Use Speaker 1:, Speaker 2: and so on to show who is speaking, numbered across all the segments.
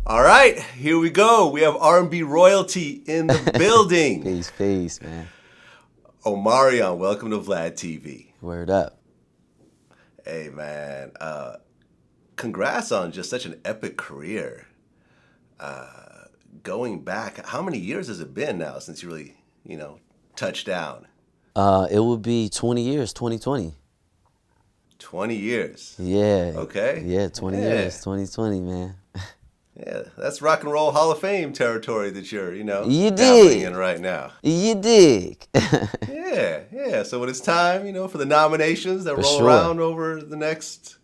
Speaker 1: All right, here we go. We have R&B royalty in the building.
Speaker 2: Peace, man.
Speaker 1: Omarion, welcome to VladTV.
Speaker 2: Word up.
Speaker 1: Hey, man. Congrats on just such an epic career. Going back, how many years has it been now since you really, touched down?
Speaker 2: It would be 20 years, 2020.
Speaker 1: 20 years.
Speaker 2: Yeah.
Speaker 1: Okay.
Speaker 2: Yeah, 20 years, 2020, man.
Speaker 1: Yeah, that's Rock and Roll Hall of Fame territory that you're,
Speaker 2: You
Speaker 1: dabbling in right now.
Speaker 2: You dig.
Speaker 1: Yeah. So when it's time, for the nominations that roll around over the next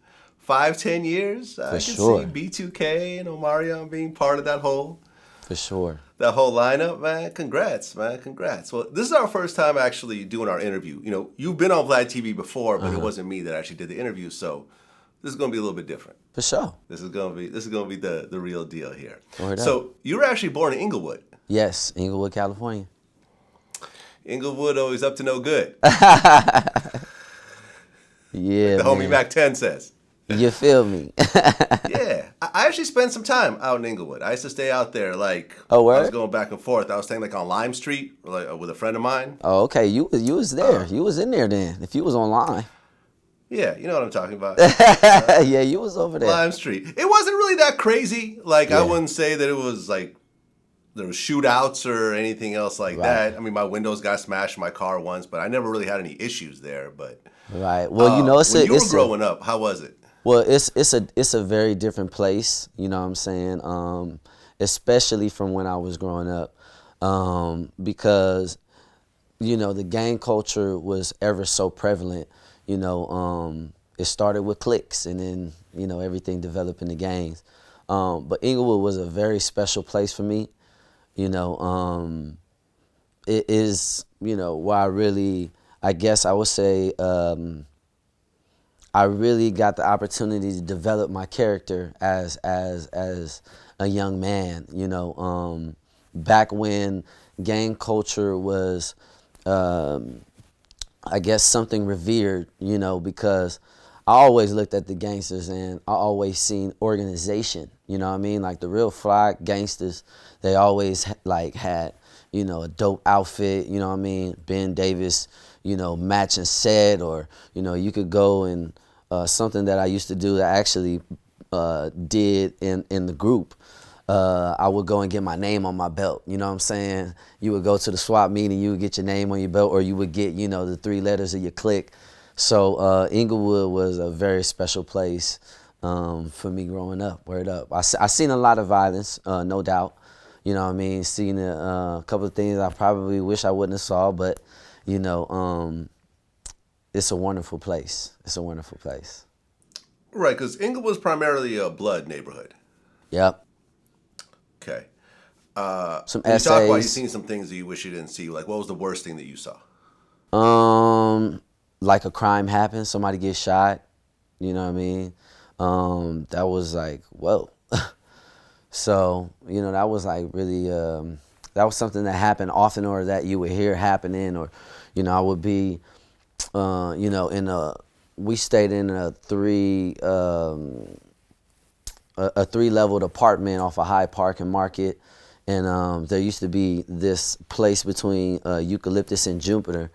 Speaker 1: 5-10 years, I can see B2K and Omarion being part of that whole.
Speaker 2: For sure.
Speaker 1: That whole lineup, man. Congrats, man. Congrats. Well, this is our first time actually doing our interview. You've been on VladTV before, but it wasn't me that actually did the interview, so this is going to be a little bit different.
Speaker 2: For sure.
Speaker 1: This is going to be the real deal here.
Speaker 2: Word
Speaker 1: so
Speaker 2: up.
Speaker 1: You were actually born in Inglewood.
Speaker 2: Yes, Inglewood, California.
Speaker 1: Inglewood always up to no good.
Speaker 2: Yeah,
Speaker 1: the homie Mac 10 says.
Speaker 2: You feel me?
Speaker 1: Yeah. I actually spent some time out in Inglewood. I used to stay out there
Speaker 2: Oh, word?
Speaker 1: I was going back and forth. I was staying on Lime Street with a friend of mine.
Speaker 2: Oh, okay. You was there. You was in there then. If you was online.
Speaker 1: Yeah, you know what I'm talking about.
Speaker 2: Yeah, you was over there.
Speaker 1: Lime Street. It wasn't really that crazy. I wouldn't say that it was there was shootouts or anything else like that. I mean, my windows got smashed in my car once, but I never really had any issues there. But
Speaker 2: right. Well,
Speaker 1: when you were growing up, how was it?
Speaker 2: Well, it's a very different place. You know what I'm saying? Especially from when I was growing up, because the gang culture was ever so prevalent. It started with cliques, and then everything developed into gangs. But Inglewood was a very special place for me. It is where I really, I guess I would say, I really got the opportunity to develop my character as a young man. Back when gang culture was, I guess, something revered, because I always looked at the gangsters and I always seen organization, you know what I mean? Like the real fly gangsters, they always had, a dope outfit, you know what I mean? Ben Davis, matching set, or, you could go and something that I used to do that I actually did in the group. I would go and get my name on my belt. You know what I'm saying? You would go to the swap meeting, you would get your name on your belt, or you would get, the 3 letters of your clique. So Inglewood was a very special place for me growing up. Word up. I seen a lot of violence, no doubt. You know what I mean? Seen a couple of things I probably wish I wouldn't have saw, but, it's a wonderful place. It's a wonderful place.
Speaker 1: Right, because Inglewood's primarily a blood neighborhood.
Speaker 2: Yep.
Speaker 1: Okay.
Speaker 2: Some
Speaker 1: you
Speaker 2: essays.
Speaker 1: talk about you seen some things that you wish you didn't see. Like, what was the worst thing that you saw?
Speaker 2: Like a crime happened, somebody gets shot. You know what I mean? That was like, whoa. So, that was like really, that was something that happened often, or that you would hear happening, or, I would be, we stayed in a 3-leveled apartment off of Hyde Park and Market, and there used to be this place between Eucalyptus and Jupiter,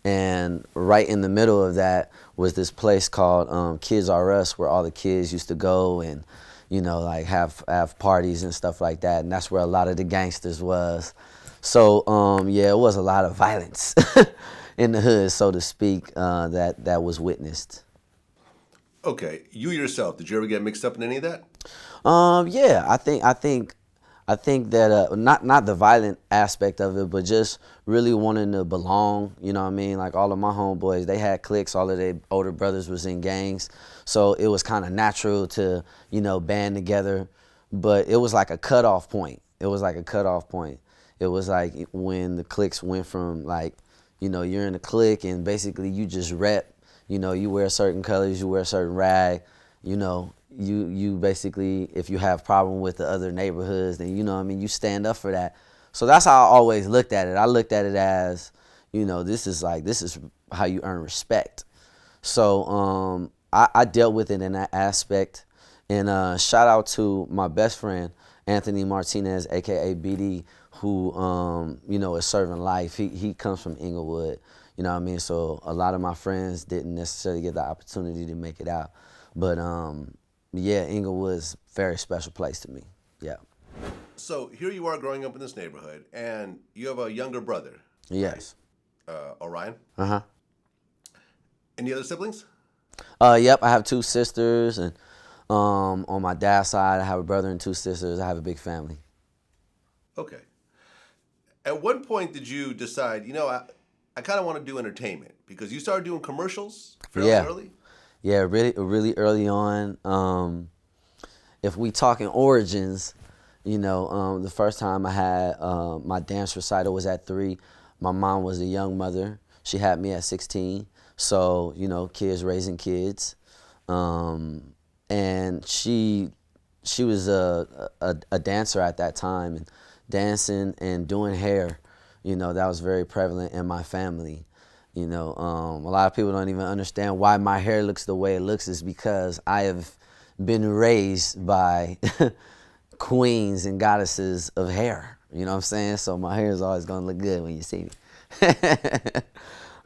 Speaker 2: and right in the middle of that was this place called Kids R Us, where all the kids used to go and have parties and stuff like that, and that's where a lot of the gangsters was. So it was a lot of violence in the hood, so to speak, that was witnessed.
Speaker 1: Okay, you yourself, did you ever get mixed up in any of that?
Speaker 2: Yeah, I think that not the violent aspect of it, but just really wanting to belong. You know what I mean? Like all of my homeboys, they had cliques. All of their older brothers was in gangs, so it was kind of natural to band together. But it was like a cutoff point. It was like when the cliques went from you're in a clique and basically you just rep. You wear certain colors, you wear a certain rag. You basically, if you have problem with the other neighborhoods, then you stand up for that. So that's how I always looked at it. I looked at it as, this is how you earn respect. So I dealt with it in that aspect. And shout out to my best friend Anthony Martinez, aka BD, who you know, is serving life. He comes from Inglewood, you know what I mean. So a lot of my friends didn't necessarily get the opportunity to make it out, but yeah, Inglewood's a very special place to me. Yeah.
Speaker 1: So here you are growing up in this neighborhood, and you have a younger brother.
Speaker 2: Yes.
Speaker 1: Orion.
Speaker 2: Uh-huh.
Speaker 1: Any other siblings?
Speaker 2: Yep, I have 2 sisters, and on my dad's side, I have a brother and 2 sisters. I have a big family.
Speaker 1: Okay. At what point did you decide, I kind of want to do entertainment? Because you started doing commercials fairly early?
Speaker 2: Yeah, really early on. If we talking origins, the first time I had my dance recital was at 3. My mom was a young mother. She had me at 16. So, kids raising kids. And she was a dancer at that time, and dancing and doing hair, that was very prevalent in my family. A lot of people don't even understand why my hair looks the way it looks is because I have been raised by queens and goddesses of hair. You know what I'm saying? So my hair is always going to look good when you see me.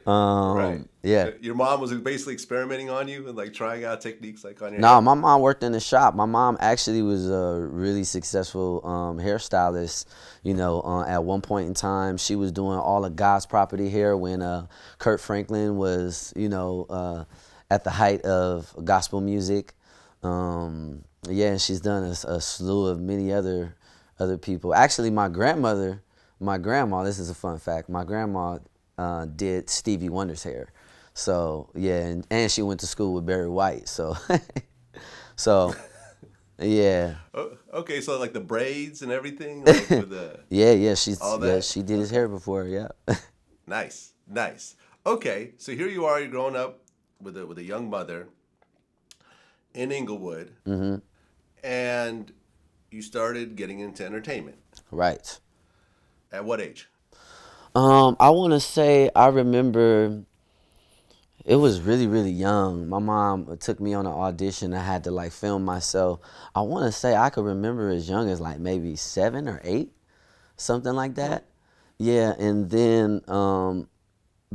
Speaker 1: Right.
Speaker 2: Yeah.
Speaker 1: Your mom was basically experimenting on you and like trying out techniques like on your
Speaker 2: No,
Speaker 1: hair?
Speaker 2: my mom worked in the shop. My mom actually was a really successful hairstylist. At one point in time, she was doing all of God's property hair when Kurt Franklin was, at the height of gospel music. Yeah, and she's done a slew of many other people. Actually, my grandma, this is a fun fact, my grandma did Stevie Wonder's hair. So, yeah, and she went to school with Barry White. So, yeah.
Speaker 1: Oh, okay, so like the braids and everything? Like with the,
Speaker 2: Yeah, she did his hair before, yeah.
Speaker 1: Nice. Okay, so here you are, you're growing up with a young mother in Inglewood, and you started getting into entertainment.
Speaker 2: Right.
Speaker 1: At what age?
Speaker 2: I want to say I remember it was really, really young. My mom took me on an audition. I had to film myself. I want to say I could remember as young as maybe 7 or 8, something like that. Yeah, and then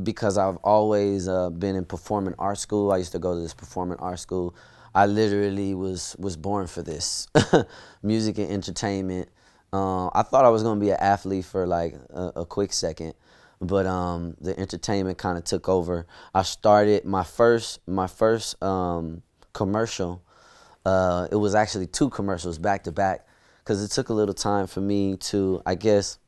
Speaker 2: because I've always been in performing arts school, I used to go to this performing arts school. I literally was born for this, music and entertainment. I thought I was going to be an athlete for a quick second, but the entertainment kind of took over. I started my first commercial. It was actually 2 commercials back to back because it took a little time for me to, I guess,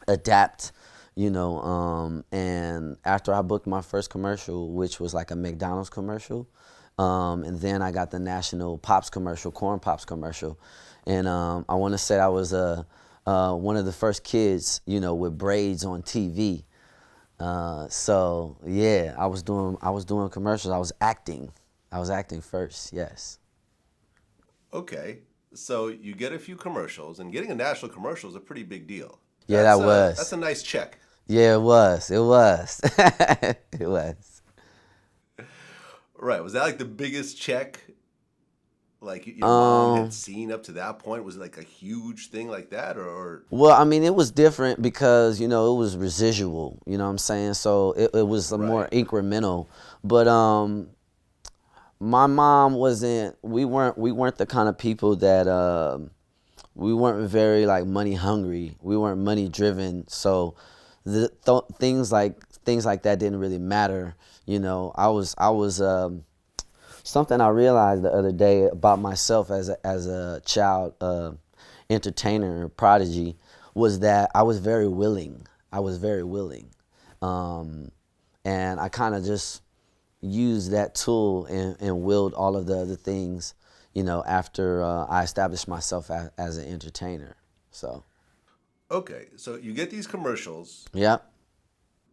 Speaker 2: adapt, and after I booked my first commercial, which was like a McDonald's commercial, and then I got the national Pops commercial, Corn Pops commercial. And I want to say I was one of the first kids, with braids on TV. So yeah, I was doing commercials. I was acting first. Yes.
Speaker 1: Okay, so you get a few commercials, and getting a national commercial is a pretty big deal.
Speaker 2: Yeah, that was.
Speaker 1: That's a nice check.
Speaker 2: Yeah, it was. It was. It was.
Speaker 1: Right. Was that like the biggest check your mom had seen up to that point? Was it like a huge thing like that, or?
Speaker 2: Well, I mean, it was different because, it was residual, you know what I'm saying? So it was more incremental. But my mom we weren't the kind of people that, we weren't very money hungry. We weren't money driven. So things like that didn't really matter. I was something I realized the other day about myself as a child entertainer, prodigy, was that I was very willing. And I kind of just used that tool and willed all of the other things, after I established myself as an entertainer. So.
Speaker 1: Okay, so you get these commercials.
Speaker 2: Yep.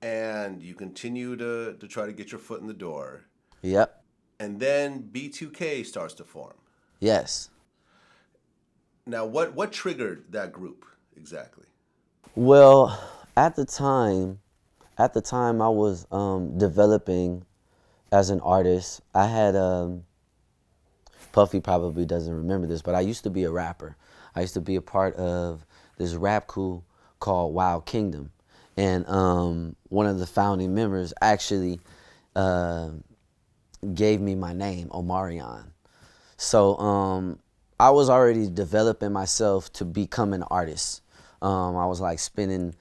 Speaker 1: And you continue to try to get your foot in the door.
Speaker 2: Yep.
Speaker 1: And then B2K starts to form.
Speaker 2: Yes.
Speaker 1: Now, what triggered that group exactly?
Speaker 2: Well, at the time I was developing as an artist. I had Puffy probably doesn't remember this, but I used to be a rapper. I used to be a part of this rap crew called Wild Kingdom. And one of the founding members actually gave me my name, Omarion. So I was already developing myself to become an artist. I was like spending,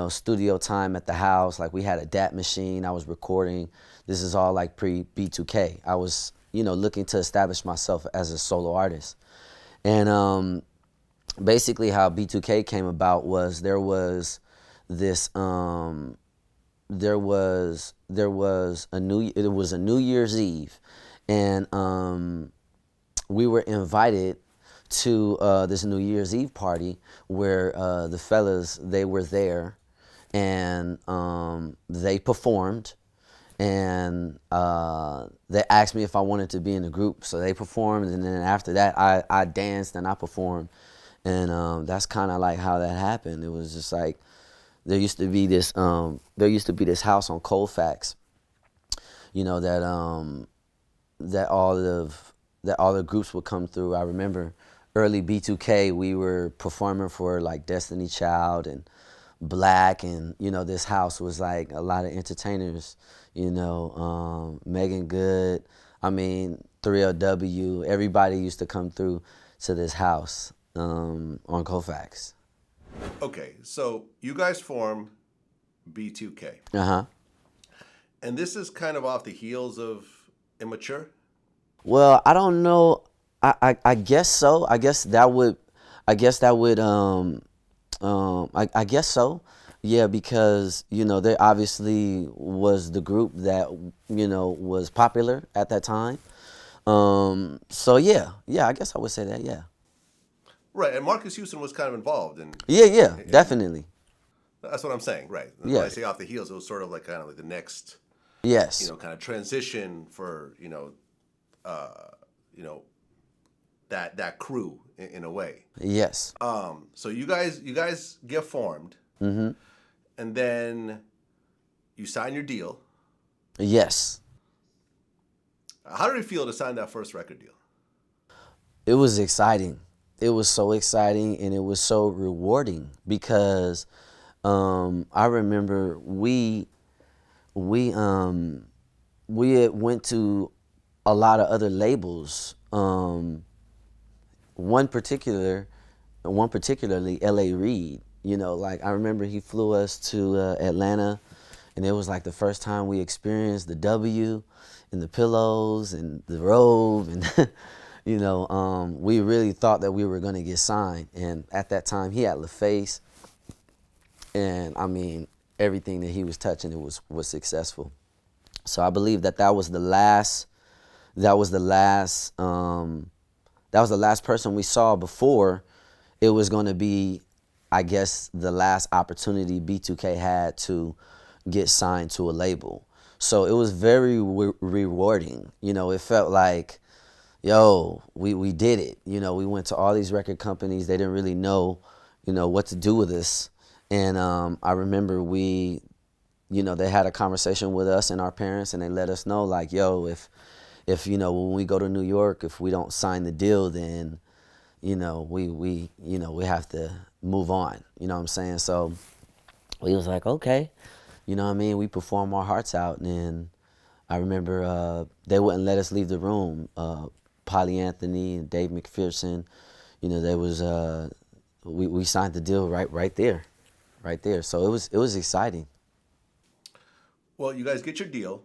Speaker 2: studio time at the house. Like we had a DAT machine. I was recording. This is all like pre B2K. I was, looking to establish myself as a solo artist. And basically how B2K came about was there was this it was a New Year's Eve, and we were invited to this New Year's Eve party where the fellas, they were there, and they performed, and they asked me if I wanted to be in the group. So they performed, and then after that I danced and I performed, and that's kind of like how that happened. It was just like there used to be this house on Colfax, that all the groups would come through. I remember early B2K, we were performing for like Destiny Child and Black, and this house was like a lot of entertainers, Megan Good, 3LW, everybody used to come through to this house on Colfax.
Speaker 1: Okay, so you guys form B2K.
Speaker 2: Uh-huh.
Speaker 1: And this is kind of off the heels of Immature?
Speaker 2: Well, I don't know. I guess so. I guess so. Yeah, because, there obviously was the group that, was popular at that time. So yeah, I guess I would say that, yeah.
Speaker 1: Right, and Marcus Houston was kind of involved in.
Speaker 2: Yeah, definitely.
Speaker 1: That's what I'm saying, right?
Speaker 2: Yeah.
Speaker 1: When I say off the heels, it was sort of like kind of like the next,
Speaker 2: Yes.
Speaker 1: kind of transition for that crew in a way.
Speaker 2: Yes.
Speaker 1: So you guys get formed, and then you sign your deal.
Speaker 2: Yes.
Speaker 1: How did it feel to sign that first record deal?
Speaker 2: It was exciting. It was so exciting, and it was so rewarding because I remember we had went to a lot of other labels. One particularly L.A. Reid. I remember he flew us to Atlanta, and it was like the first time we experienced the W and the pillows and the robe, and we really thought that we were going to get signed. And at that time, he had LaFace, and everything that he was touching, it was successful. So I believe that was the last person we saw before it was going to be, I guess, the last opportunity B2K had to get signed to a label. So it was very rewarding. It felt like, we did it. We went to all these record companies. They didn't really know, what to do with us. And I remember they had a conversation with us and our parents, and they let us know, like, if when we go to New York, if we don't sign the deal, then, we have to move on. You know what I'm saying? So we was like, okay, we performed our hearts out. And I remember they wouldn't let us leave the room. Polly Anthony and Dave McPherson, there was we signed the deal right there. So it was exciting.
Speaker 1: Well, you guys get your deal.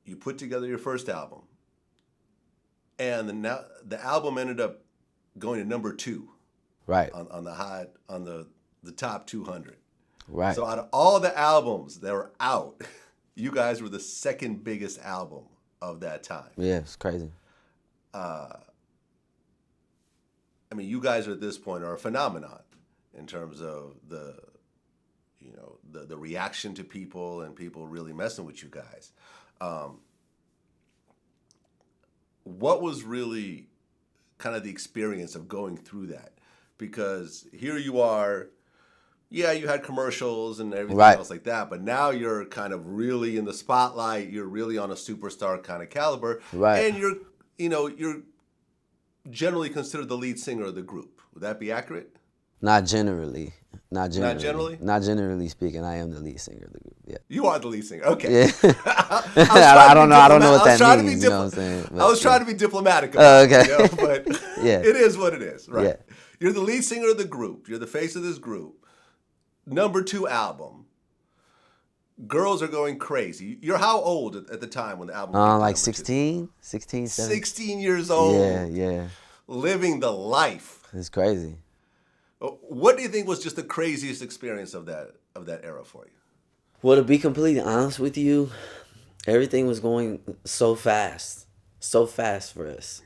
Speaker 1: You put together your first album, and the album ended up going to number 2,
Speaker 2: right,
Speaker 1: on the top 200.
Speaker 2: Right.
Speaker 1: So out of all the albums that were out, you guys were the second biggest album of that time.
Speaker 2: Yeah, it's crazy.
Speaker 1: You guys at this point are a phenomenon in terms of the reaction to people and people really messing with you guys. What was really kind of the experience of going through that? Because here you are, yeah, you had commercials and everything else like that, but now you're kind of really in the spotlight. You're really on a superstar kind of caliber,
Speaker 2: right?
Speaker 1: And you're generally considered the lead singer of the group, Would that be accurate?
Speaker 2: Not generally. Not generally.
Speaker 1: Not generally?
Speaker 2: Not generally speaking, I am the lead singer of the group. Yeah.
Speaker 1: You are the lead singer. Okay.
Speaker 2: Yeah. I don't know. I don't know what that means. You know what I'm saying?
Speaker 1: I was trying to be diplomatic about
Speaker 2: okay.
Speaker 1: it, you know, but
Speaker 2: yeah.
Speaker 1: it is what it is, right?
Speaker 2: Yeah.
Speaker 1: You're the lead singer of the group. You're the face of this group. Number 2 album. Girls are going crazy. You're how old at the time when the album came out?
Speaker 2: Like 16, 17.
Speaker 1: 16 years old.
Speaker 2: Yeah.
Speaker 1: Living the life.
Speaker 2: It's crazy.
Speaker 1: What do you think was just the craziest experience of that era for you?
Speaker 2: Well, to be completely honest with you, everything was going so fast for us.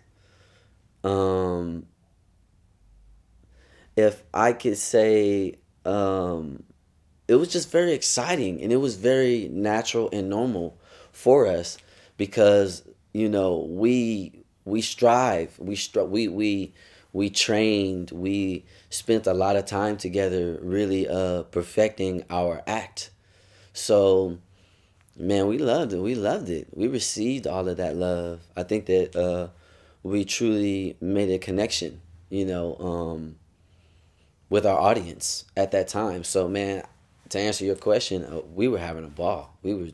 Speaker 2: If I could say, it was just very exciting, and it was very natural and normal for us because, you know, we strive, we trained, we spent a lot of time together really perfecting our act. So, man, we loved it. We received all of that love. I think that we truly made a connection, you know, with our audience at that time. So, man, to answer your question, we were having a ball. We were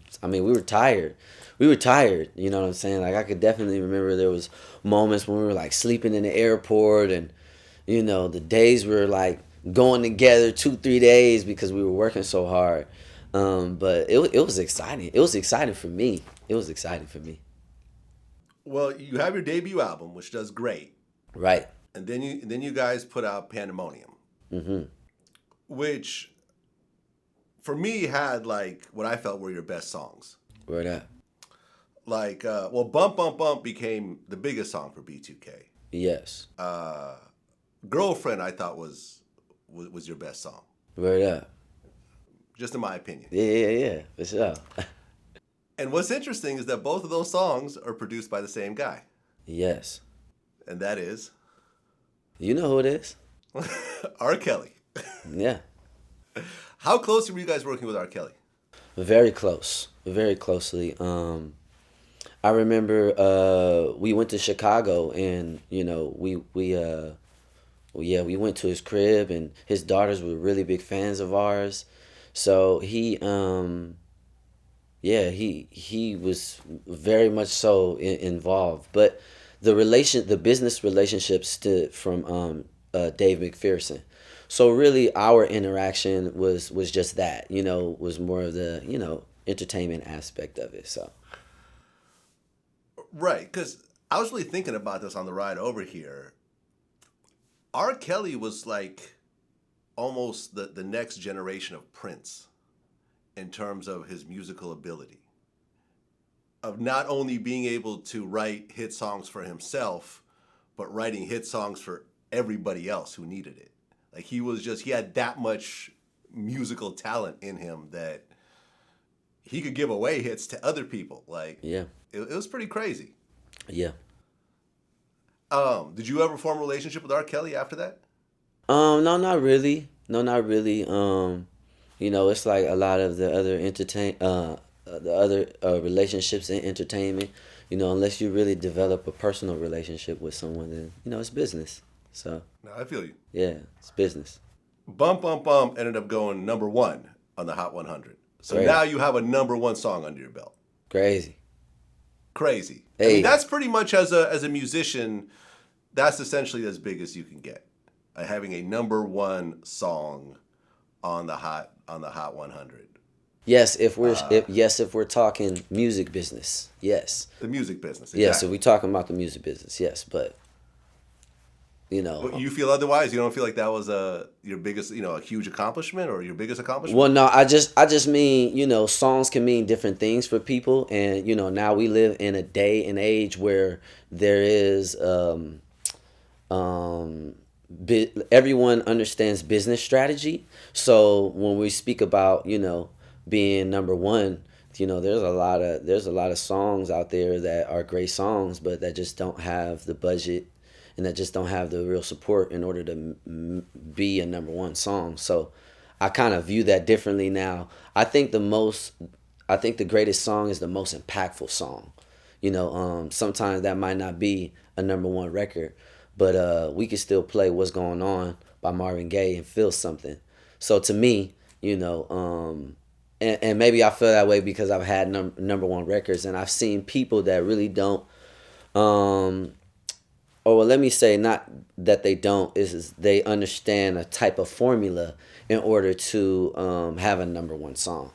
Speaker 2: tired. We were tired, you know what I'm saying? Like, I could definitely remember there was moments when we were, like, sleeping in the airport and, you know, the days were, like, going together 2-3 days because we were working so hard. But it was exciting. It was exciting for me.
Speaker 1: Well, you have your debut album, which does great.
Speaker 2: Right.
Speaker 1: And then you guys put out Pandemonium.
Speaker 2: Mm-hmm.
Speaker 1: Which, for me, had, like, what I felt were your best songs.
Speaker 2: Word up.
Speaker 1: Like, Bump Bump Bump became the biggest song for B2K.
Speaker 2: Yes.
Speaker 1: Girlfriend, I thought was your best song.
Speaker 2: Word up.
Speaker 1: Just in my opinion.
Speaker 2: Yeah, for sure.
Speaker 1: And what's interesting is that both of those songs are produced by the same guy.
Speaker 2: Yes.
Speaker 1: And that is?
Speaker 2: You know who it is.
Speaker 1: R. Kelly.
Speaker 2: Yeah.
Speaker 1: How closely were you guys working with R. Kelly?
Speaker 2: Very close. Very closely. I remember we went to Chicago and, you know, we went to his crib and his daughters were really big fans of ours. So he was very much so involved. But the business relationship stood from Dave McPherson. So really our interaction was just that, you know, was more of the, you know, entertainment aspect of it. So.
Speaker 1: Right, because I was really thinking about this on the ride over here. R. Kelly was like almost the next generation of Prince in terms of his musical ability. Of not only being able to write hit songs for himself, but writing hit songs for everybody else who needed it. Like he had that much musical talent in him that he could give away hits to other people. Like,
Speaker 2: yeah.
Speaker 1: It was pretty crazy.
Speaker 2: Yeah.
Speaker 1: Did you ever form a relationship with R. Kelly after that?
Speaker 2: No, not really. You know, it's like a lot of the other relationships in entertainment. You know, unless you really develop a personal relationship with someone, then, you know, it's business. So.
Speaker 1: No, I feel you.
Speaker 2: Yeah, it's business.
Speaker 1: Bump Bump Bump ended up going number 1 on the Hot 100. So
Speaker 2: Great.
Speaker 1: Now you have a number 1 song under your belt.
Speaker 2: Crazy.
Speaker 1: Hey. I mean, that's pretty much as a musician, that's essentially as big as you can get. Having a number 1 song on the Hot 100.
Speaker 2: Yes, if we're talking music business, yes.
Speaker 1: The music business. Exactly.
Speaker 2: Yes, if we're talking about the music business, yes, but. You know,
Speaker 1: but you feel otherwise? You don't feel like that was your biggest, you know, a huge accomplishment or your biggest accomplishment?
Speaker 2: Well, no, I just mean, you know, songs can mean different things for people, and you know, now we live in a day and age where there is everyone understands business strategy. So when we speak about, you know, being number 1, you know, there's a lot of songs out there that are great songs, but that just don't have the budget. And that just don't have the real support in order to be a number 1 song. So I kind of view that differently now. I think the greatest song is the most impactful song. You know, sometimes that might not be a number 1 record, but we can still play What's Going On by Marvin Gaye and feel something. So to me, and maybe I feel that way because I've had number one records, and I've seen people that really don't, or well, let me say not that they don't, is they understand a type of formula in order to have a number one song.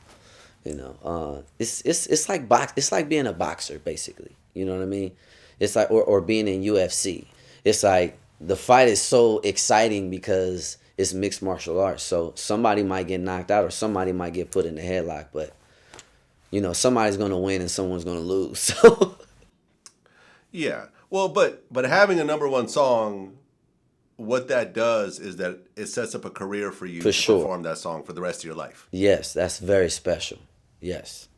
Speaker 2: It's like it's like being a boxer basically. You know what I mean? It's like or being in UFC. It's like the fight is so exciting because it's mixed martial arts. So somebody might get knocked out or somebody might get put in the headlock, but somebody's gonna win and someone's gonna lose. So
Speaker 1: Yeah. Well, but having a number one song, what that does is that it sets up a career for you
Speaker 2: For
Speaker 1: to
Speaker 2: sure.
Speaker 1: perform that song for the rest of your life.
Speaker 2: yes, that's very special. Yes,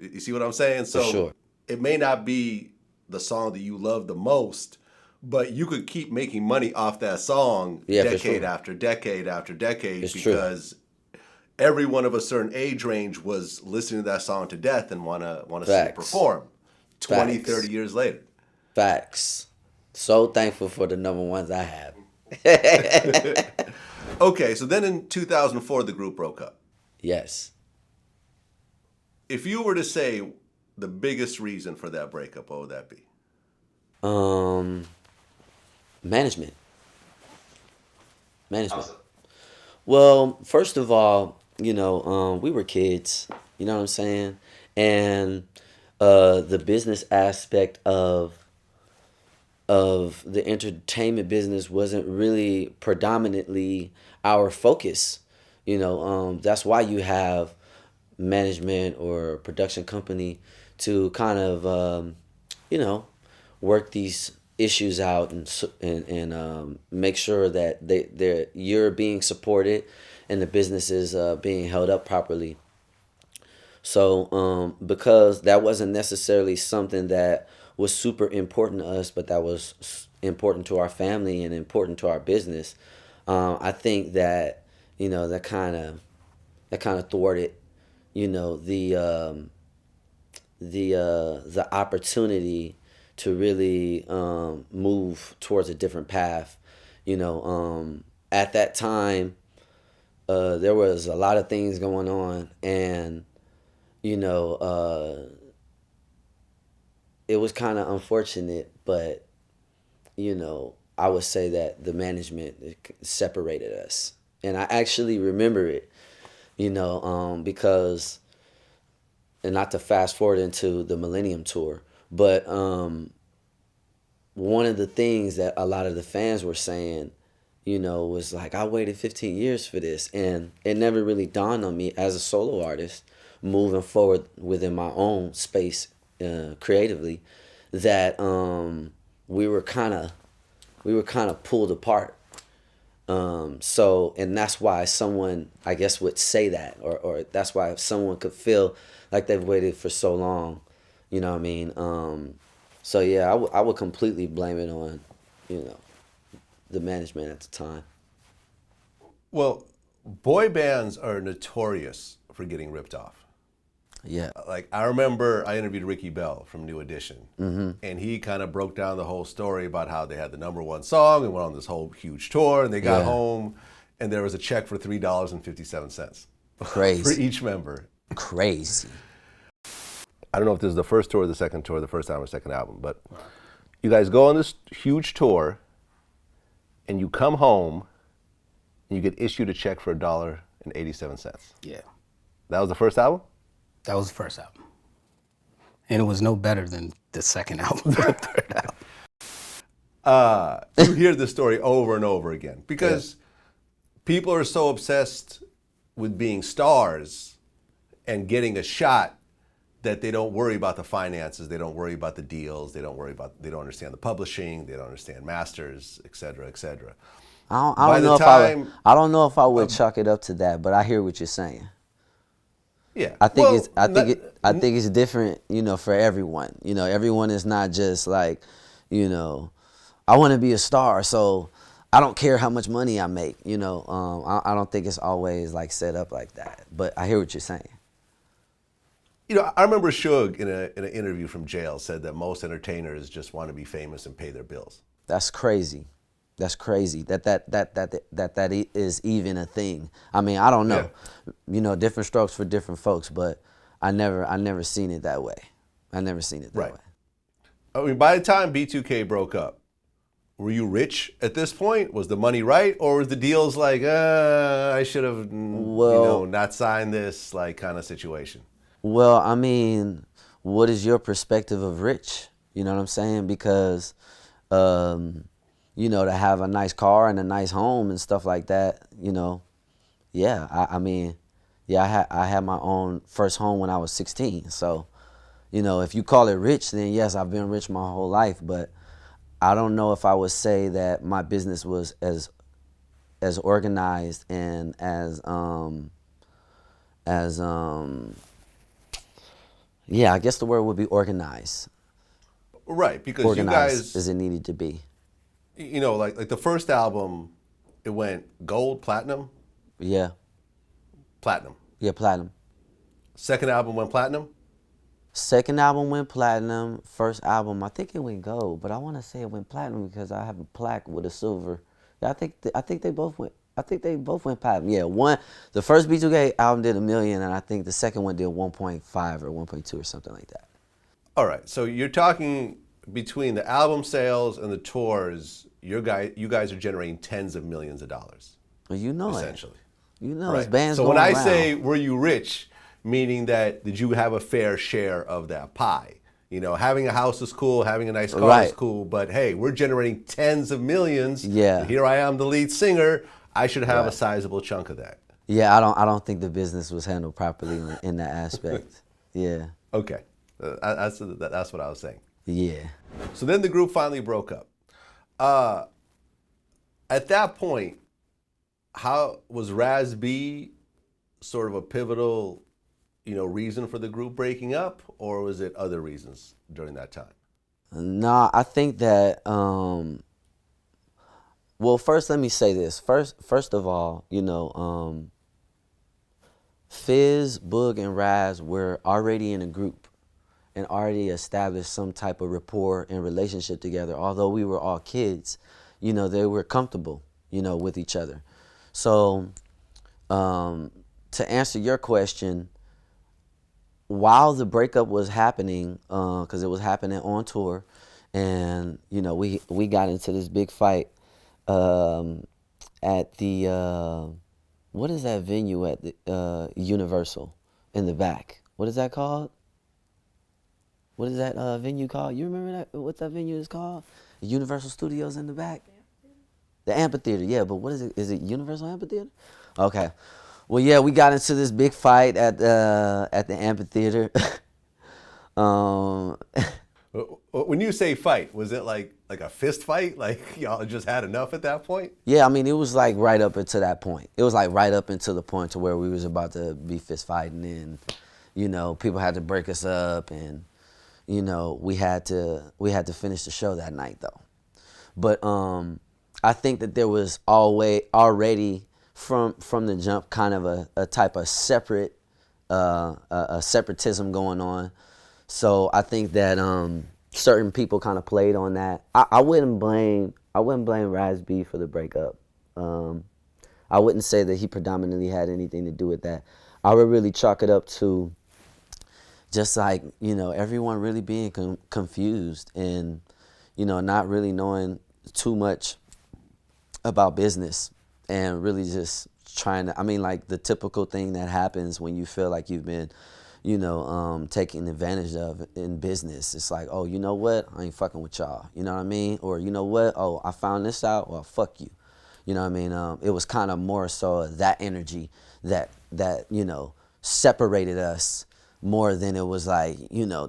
Speaker 1: You see what I'm saying? So
Speaker 2: sure.
Speaker 1: it may not be the song that you love the most, but you could keep making money off that song
Speaker 2: Yeah, for
Speaker 1: decade
Speaker 2: sure.
Speaker 1: after decade after decade
Speaker 2: It's true.
Speaker 1: because everyone of a certain age range was listening to that song to death and want to see it
Speaker 2: Facts.
Speaker 1: perform 20,
Speaker 2: Facts.
Speaker 1: 30 years later.
Speaker 2: Facts. So thankful for the number ones I have.
Speaker 1: Okay, so then in 2004, the group broke up.
Speaker 2: Yes.
Speaker 1: If you were to say the biggest reason for that breakup, what would that be?
Speaker 2: Management. Well, first of all, we were kids. You know what I'm saying? And the business aspect of the entertainment business wasn't really predominantly our focus. That's why you have management or production company to kind of work these issues out and make sure that you're being supported and the business is being held up properly. So because that wasn't necessarily something that was super important to us, but that was important to our family and important to our business, I think that that kind of thwarted the opportunity to really move towards a different path. At that time, there was a lot of things going on, and it was kind of unfortunate, but I would say that the management separated us, and I actually remember it, because, and not to fast forward into the Millennium Tour, but one of the things that a lot of the fans were saying, was like, I waited 15 years for this, and it never really dawned on me as a solo artist, moving forward within my own space creatively, that we were kind of pulled apart. And that's why someone, I guess, would say that, or that's why someone could feel like they've waited for so long. You know what I mean? So yeah, I would completely blame it on, the management at the time.
Speaker 1: Well, boy bands are notorious for getting ripped off.
Speaker 2: Yeah.
Speaker 1: Like, I remember I interviewed Ricky Bell from New Edition, and he kind of broke down the whole story about how they had the number one song and went on this whole huge tour, and they got home, and there was a check for $3.57
Speaker 2: Crazy.
Speaker 1: for each member.
Speaker 2: Crazy.
Speaker 1: I don't know if this is the first tour or the second tour, the first time or second album, but you guys go on this huge tour, and you come home, and you get issued a check for $1.87.
Speaker 3: Yeah,
Speaker 1: That was the first album?
Speaker 3: that was the first album. And it was no better than the second album, the third album.
Speaker 1: You hear this story over and over again because people are so obsessed with being stars and getting a shot that they don't worry about the finances, they don't worry about the deals, they don't understand the publishing, they don't understand masters, et cetera, et cetera.
Speaker 2: I don't know if I would chalk it up to that, but I hear what you're saying.
Speaker 1: Yeah.
Speaker 2: I think it's different, for everyone. Everyone is not just like, I want to be a star, so I don't care how much money I make. I don't think it's always like set up like that. But I hear what you're saying.
Speaker 1: I remember Suge in an interview from jail said that most entertainers just want to be famous and pay their bills.
Speaker 2: That's crazy. That's crazy that is even a thing. I mean, I don't know.
Speaker 1: Yeah.
Speaker 2: You know, different strokes for different folks, but I never seen it that way. I never seen it that
Speaker 1: Right.
Speaker 2: way.
Speaker 1: I mean, by the time B2K broke up, were you rich at this point? Was the money right, or was the deals like, I should have, not signed this, like, kind of situation?
Speaker 2: Well, I mean, what is your perspective of rich? You know what I'm saying? Because, to have a nice car and a nice home and stuff like that, yeah. I had my own first home when I was 16. So, if you call it rich, then yes, I've been rich my whole life. But I don't know if I would say that my business was as organized and as yeah, I guess the word would be organized.
Speaker 1: Right, because
Speaker 2: Organized
Speaker 1: you guys,
Speaker 2: as it needed to be.
Speaker 1: like the first album, it went gold, platinum,
Speaker 2: Yeah.
Speaker 1: platinum.
Speaker 2: Yeah, platinum.
Speaker 1: Second album went platinum.
Speaker 2: Second album went platinum. First album, I think it went gold, but I want to say it went platinum because I have a plaque with a silver. Yeah, I think they both went. I think they both went platinum. Yeah, the first B2K album did $1 million, and I think the second one did 1.5 or 1.2 or something like that.
Speaker 1: All right, so you're talking between the album sales and the tours, you guys are generating tens of millions of dollars.
Speaker 2: Well, you know
Speaker 1: essentially.
Speaker 2: it. You know,
Speaker 1: Right.
Speaker 2: it's bands
Speaker 1: So
Speaker 2: going
Speaker 1: when I
Speaker 2: around.
Speaker 1: say were you rich, meaning that did you have a fair share of that pie? Having a house is cool, having a nice car is
Speaker 2: Right.
Speaker 1: cool, but hey, we're generating tens of millions.
Speaker 2: Yeah.
Speaker 1: And here I am, the lead singer. I should have a
Speaker 2: Right.
Speaker 1: sizable chunk of that.
Speaker 2: Yeah, I don't think the business was handled properly in that aspect. Yeah.
Speaker 1: Okay, that's what I was saying.
Speaker 2: Yeah.
Speaker 1: So then the group finally broke up. At that point, how was Raz-B sort of a pivotal, reason for the group breaking up, or was it other reasons during that time?
Speaker 2: Nah, I think that well, first let me say this. First of all, Fizz, Boog, and Raz were already in a group and already established some type of rapport and relationship together. Although we were all kids, they were comfortable, with each other. So to answer your question, while the breakup was happening, because it was happening on tour, and we got into this big fight at the what is that venue at the Universal in the back? What is that called? What is that venue called? You remember that? What that venue is called? Universal Studios in the back. The amphitheater, yeah, but what is it? Is it Universal Amphitheater? Okay. Well, yeah, we got into this big fight at the amphitheater.
Speaker 1: When you say fight, was it like a fist fight? Like y'all just had enough at that point?
Speaker 2: Yeah, I mean, it was like right up until that point. It was like right up until the point to where we was about to be fist fighting, and people had to break us up, and we had to finish the show that night though. But I think that there was already from the jump kind of a type of separate a separatism going on. So I think that certain people kind of played on that. I wouldn't blame Raz-B for the breakup. I wouldn't say that he predominantly had anything to do with that. I would really chalk it up to just like everyone really being confused and not really knowing too much about business and really just trying to, like the typical thing that happens when you feel like you've been, taken advantage of in business. It's like, oh, you know what? I ain't fucking with y'all. You know what I mean? Or you know what? Oh, I found this out. Well, fuck you. You know what I mean? It was kind of more so that energy that separated us more than it was like,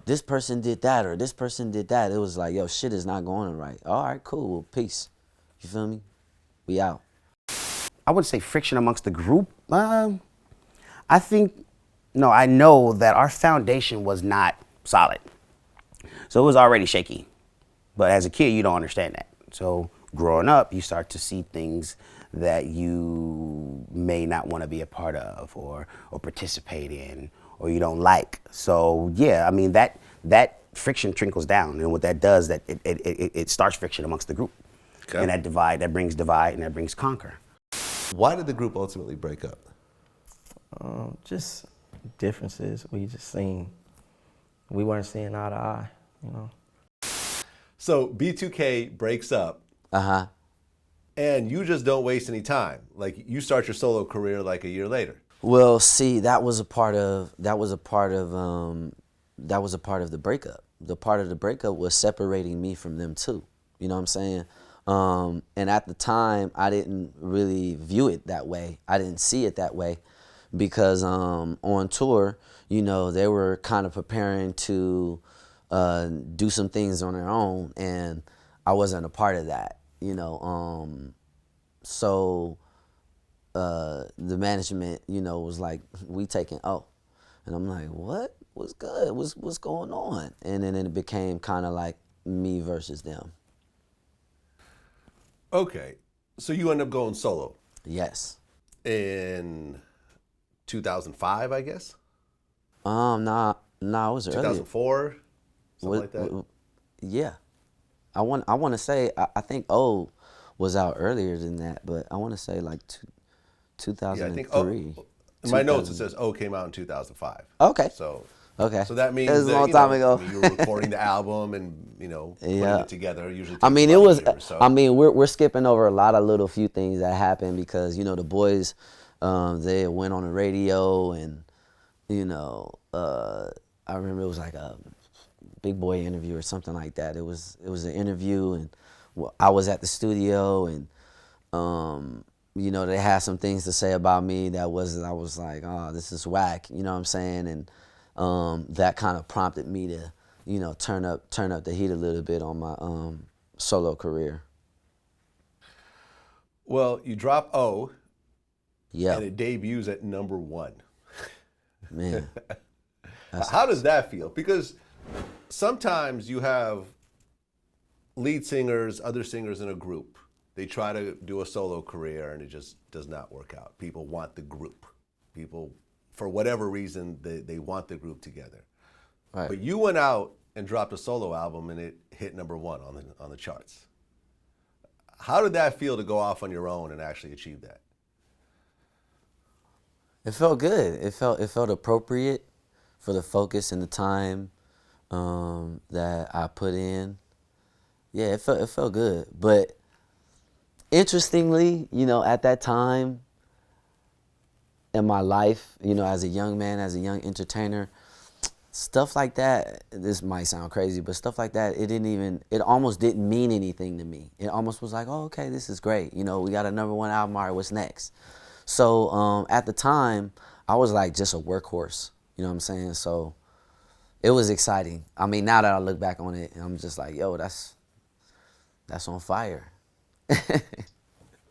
Speaker 2: this person did that or this person did that. It was like, yo, shit is not going right. All right, cool. Well, peace. You feel me? We out.
Speaker 4: I wouldn't say friction amongst the group. I think, no, I know that our foundation was not solid. So it was already shaky. But as a kid, you don't understand that. So growing up, you start to see things that you may not want to be a part of or participate in or you don't like. So yeah, that friction trickles down. And what that does, that it starts friction amongst the group.
Speaker 1: Okay.
Speaker 4: And that brings divide and that brings conquer.
Speaker 1: Why did the group ultimately break up?
Speaker 5: Just differences. We weren't seeing eye to eye, you know.
Speaker 1: So B2K breaks up.
Speaker 2: Uh-huh.
Speaker 1: And you just don't waste any time. Like, you start your solo career like a year later.
Speaker 2: Well, see, that was a part of the breakup. The part of the breakup was separating me from them too. You know what I'm saying? And at the time, I didn't really view it that way. I didn't see it that way because on tour, you know, they were kind of preparing to do some things on their own, and I wasn't a part of that. You know, so the management, you know, was like, we taking O. And I'm like, what? What's good? What's going on? And then it became kind of like me versus them.
Speaker 1: Okay. So you end up going solo
Speaker 2: Yes.
Speaker 1: in 2005, I guess?
Speaker 2: Nah, it was earlier.
Speaker 1: 2004? Something like that?
Speaker 2: Yeah. I want to say, I think O was out earlier than that, but I want to say like 2003.
Speaker 1: Yeah, I think in my notes it says O came out in 2005.
Speaker 2: Okay.
Speaker 1: So
Speaker 2: Okay.
Speaker 1: that means
Speaker 2: it was
Speaker 1: that,
Speaker 2: a long time ago.
Speaker 1: I mean, you were recording the album and, you know, putting it together. Usually takes
Speaker 2: I mean,
Speaker 1: about a year or so.
Speaker 2: I mean, we're skipping over a lot of little few things that happened because, you know, the boys, they went on the radio and, you know, I remember it was like a Big Boy interview or something like that. It was an interview and I was at the studio and, you know, they had some things to say about me I was like, oh, this is whack, you know what I'm saying? And that kind of prompted me to, you know, turn up the heat a little bit on my solo career.
Speaker 1: Well, you drop O,
Speaker 2: Yeah.
Speaker 1: and it debuts at #1.
Speaker 2: Man.
Speaker 1: How does that feel? Because sometimes you have lead singers, other singers in a group. They try to do a solo career and it just does not work out. People want the group. People, for whatever reason, they want the group together.
Speaker 2: Right.
Speaker 1: But you went out and dropped a solo album and it hit #1 on the charts. How did that feel to go off on your own and actually achieve that?
Speaker 2: It felt good. It felt appropriate for the focus and the time that I put in. Yeah, it felt good. But interestingly, you know, at that time in my life, you know, as a young man, as a young entertainer, stuff like that, this might sound crazy, but stuff like that, it almost didn't mean anything to me. It almost was like, oh, okay, this is great. You know, we got a #1 album, all right, what's next? So at the time, I was like just a workhorse, you know what I'm saying? So it was exciting. I mean, now that I look back on it, I'm just like, yo, that's on fire.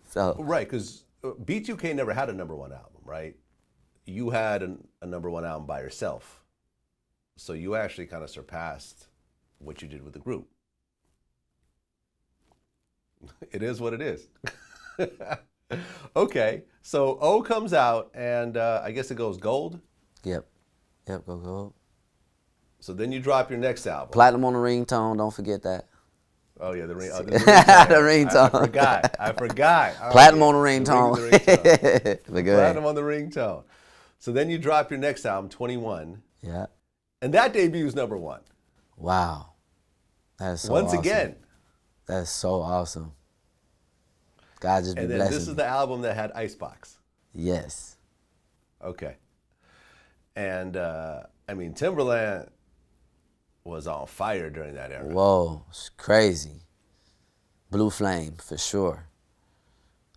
Speaker 2: So
Speaker 1: Right, because B2K never had a #1 album, right? You had a #1 album by yourself. So you actually kind of surpassed what you did with the group. It is what it is. Okay, so O comes out and I guess it goes gold.
Speaker 2: Yep, go gold.
Speaker 1: So then you drop your next album.
Speaker 2: Platinum on the ringtone, don't forget that.
Speaker 1: Oh yeah, the ringtone.
Speaker 2: The ringtone.
Speaker 1: I forgot. All
Speaker 2: Platinum
Speaker 1: right.
Speaker 2: on the ringtone. But go ahead.
Speaker 1: Platinum on the ringtone. So then you drop your next album, 21.
Speaker 2: Yeah.
Speaker 1: And that debuts #1.
Speaker 2: Wow. That's so
Speaker 1: Once
Speaker 2: awesome.
Speaker 1: again.
Speaker 2: That's so awesome. God just be
Speaker 1: And then
Speaker 2: blessing
Speaker 1: this is
Speaker 2: me.
Speaker 1: the album that had Icebox.
Speaker 2: Yes.
Speaker 1: Okay. And I mean, Timberland was on fire during that era.
Speaker 2: Whoa, it's crazy. Blue Flame, for sure.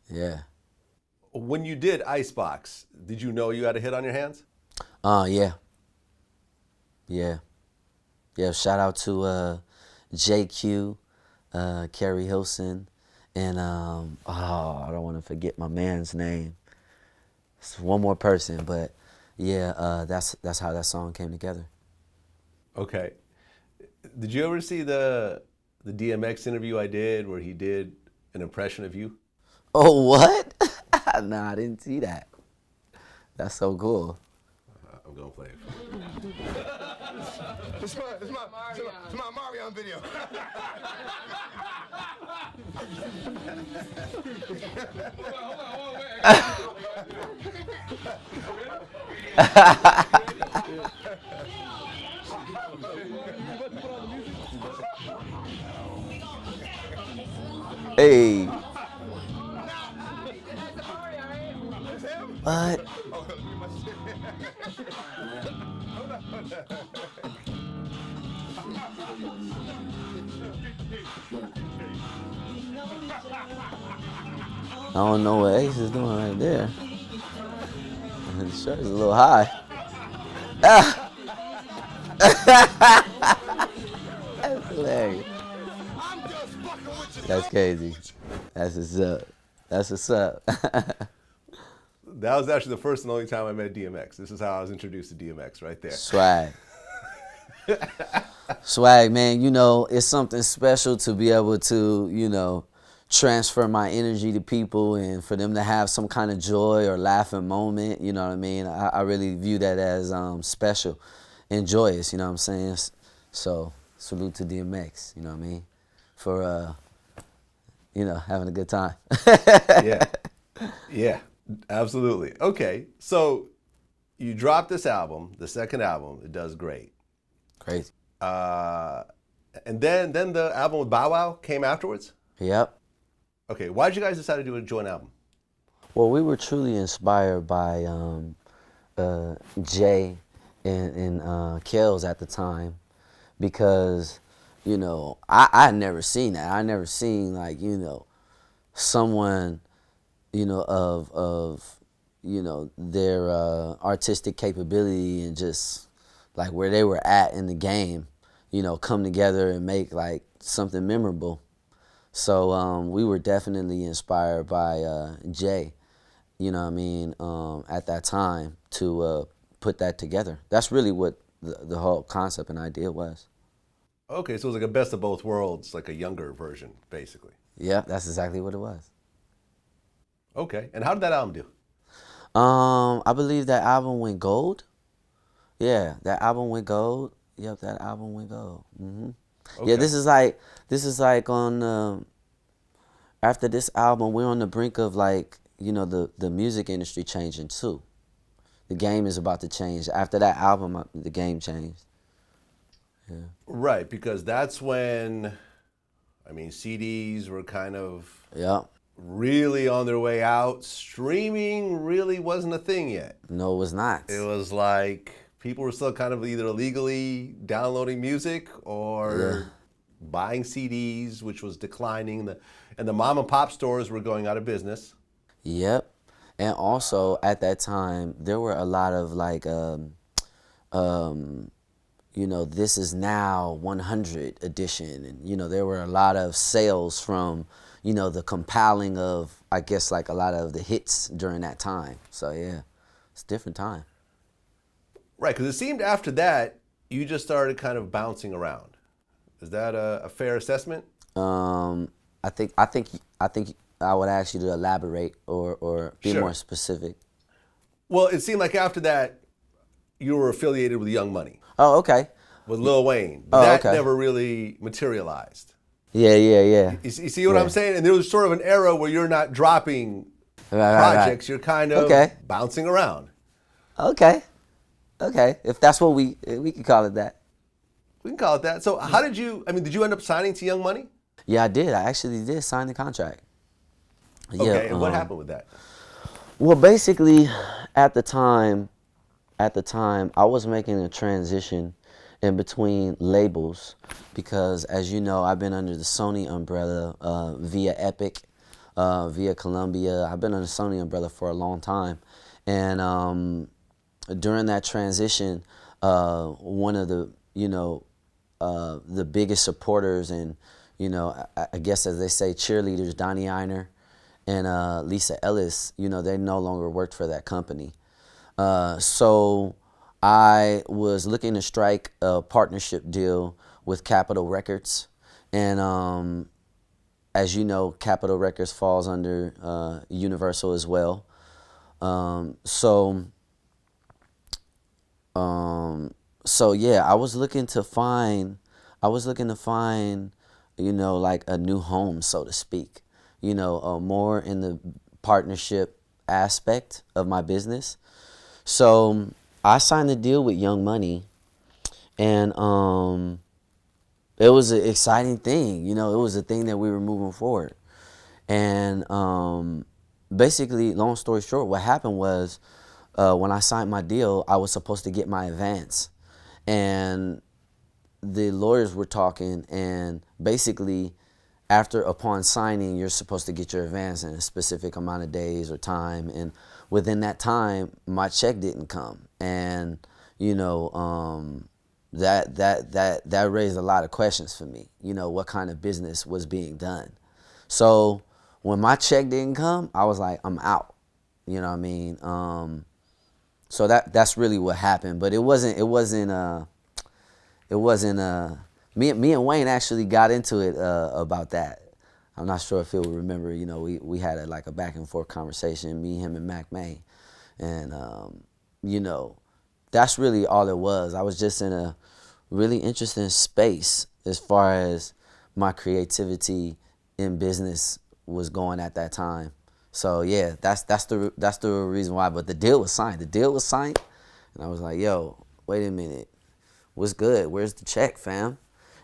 Speaker 2: Yeah.
Speaker 1: When you did Icebox, did you know you had a hit on your hands?
Speaker 2: Yeah. Yeah, shout out to JQ, Kerry Hilson, and I don't want to forget my man's name. It's one more person, but yeah, that's how that song came together.
Speaker 1: Okay. Did you ever see the Dmx interview I did where he did an impression of you?
Speaker 2: Oh, what? Nah, I didn't see that. That's so cool.
Speaker 1: I'm going to play it.
Speaker 6: It's my Omarion video.
Speaker 2: Hey. What? I don't know what Ace is doing right there. His shirt is a little high. Ah. That's hilarious. That's crazy. That's what's up. That's what's up.
Speaker 1: That was actually the first and only time I met DMX. This is how I was introduced to DMX right there.
Speaker 2: Swag. Swag, man. You know, it's something special to be able to, you know, transfer my energy to people and for them to have some kind of joy or laughing moment. You know what I mean? I really view that as special and joyous. You know what I'm saying? So salute to DMX. You know what I mean? For you know, having a good time.
Speaker 1: Yeah. Yeah. Absolutely. Okay, so you dropped this album, the second album. It does great.
Speaker 2: Crazy.
Speaker 1: And then the album with Bow Wow came afterwards?
Speaker 2: Yep.
Speaker 1: Okay, why did you guys decide to do a joint album?
Speaker 2: Well, we were truly inspired by Jay and Kells at the time because, you know, I had never seen that. I never seen, like, you know, someone, you know, of you know, their artistic capability and just like where they were at in the game, you know, come together and make like something memorable. So we were definitely inspired by Jay, you know what I mean, at that time to put that together. That's really what the whole concept and idea was.
Speaker 1: Okay, so it was like a best of both worlds, like a younger version, basically.
Speaker 2: Yeah, that's exactly what it was.
Speaker 1: Okay, and how did that album do?
Speaker 2: I believe that album went gold. Yeah, that album went gold. Yep, that album went gold. Okay. Yeah, this is like on after this album, we're on the brink of like, you know, the music industry changing too. The game is about to change. After that album, the game changed. Yeah.
Speaker 1: Right, because that's when, I mean, CDs were kind of really on their way out. Streaming really wasn't a thing yet.
Speaker 2: No, it was not.
Speaker 1: It was like people were still kind of either illegally downloading music or buying CDs, which was declining. And the mom and pop stores were going out of business.
Speaker 2: Yep. And also at that time, there were a lot of like, you know, This Is Now 100 edition. And, you know, there were a lot of sales from, you know, the compiling of, I guess, like a lot of the hits during that time. So, yeah, it's a different time.
Speaker 1: Right, because it seemed after that, you just started kind of bouncing around. Is that a fair assessment?
Speaker 2: I think I would ask you to elaborate or be more specific.
Speaker 1: Well, it seemed like after that, you were affiliated with Young Money.
Speaker 2: Oh, okay.
Speaker 1: With Lil Wayne. But that never really materialized.
Speaker 2: Yeah.
Speaker 1: You see what I'm saying? And there was sort of an era where you're not dropping projects. Right. You're kind of bouncing around.
Speaker 2: Okay. If that's what we can call it that.
Speaker 1: We can call it that. So how did you, did you end up signing to Young Money?
Speaker 2: Yeah, I did. I actually did sign the contract.
Speaker 1: Okay, and what happened with that?
Speaker 2: Well, basically, at the time, I was making a transition in between labels because, as you know, I've been under the Sony umbrella via Epic, via Columbia. I've been under the Sony umbrella for a long time. And during that transition, one of the, you know, the biggest supporters and, you know, I guess as they say, cheerleaders, Donnie Einer and Lisa Ellis, you know, they no longer worked for that company. So I was looking to strike a partnership deal with Capitol Records. And as you know, Capitol Records falls under Universal as well. So yeah, I was looking to find, you know, like a new home, so to speak. more in the partnership aspect of my business. So I signed a deal with Young Money, and it was an exciting thing. It was a thing that we were moving forward. And basically, long story short, what happened was when I signed my deal, I was supposed to get my advance. And the lawyers were talking, and basically, upon signing, you're supposed to get your advance in a specific amount of days or time. And within that time, my check didn't come. And, that raised a lot of questions for me. What kind of business was being done. So when my check didn't come, I was like, I'm out. You know what I mean? So that's really what happened. But it wasn't me and Wayne actually got into it about that. I'm not sure if he'll remember. We had a back and forth conversation, me, him, and Mac May, and that's really all it was. I was just in a really interesting space as far as my creativity in business was going at that time. So yeah, that's the reason why. But the deal was signed. And I was like, yo, wait a minute, what's good? Where's the check, fam?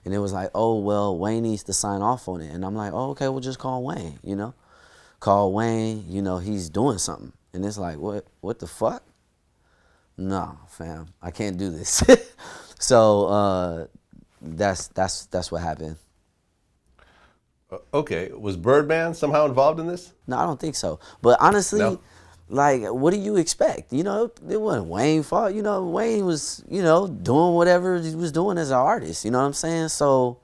Speaker 2: And it was like, oh, well, Wayne needs to sign off on it. And I'm like, oh, okay, we'll just call Wayne, Call Wayne, he's doing something. And it's like, what the fuck? No, fam, I can't do this. So that's what happened.
Speaker 1: Okay, was Birdman somehow involved in this?
Speaker 2: No, I don't think so. But honestly,
Speaker 1: No?
Speaker 2: What do you expect? It wasn't Wayne's fault. Wayne was, doing whatever he was doing as an artist. You know what I'm saying? So,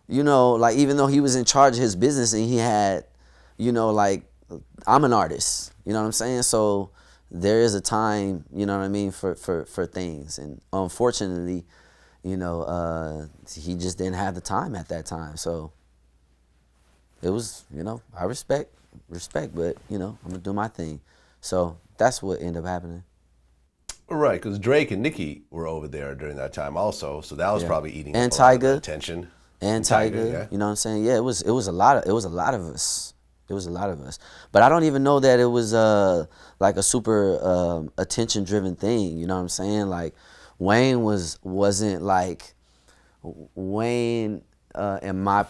Speaker 2: even though he was in charge of his business and he had, I'm an artist. You know what I'm saying? So there is a time, for things. And unfortunately, he just didn't have the time at that time. So it was, I respect, but, I'm going to do my thing. So that's what ended up happening.
Speaker 1: Right, because Drake and Nicki were over there during that time also, so that was probably eating
Speaker 2: and
Speaker 1: up a lot of
Speaker 2: Tyga.
Speaker 1: attention.
Speaker 2: And Tyga,
Speaker 1: yeah.
Speaker 2: You know what I'm saying? Yeah, it was a lot of us. It was a lot of us. But I don't even know that it was a super attention driven thing. You know what I'm saying? Like Wayne wasn't like Wayne in my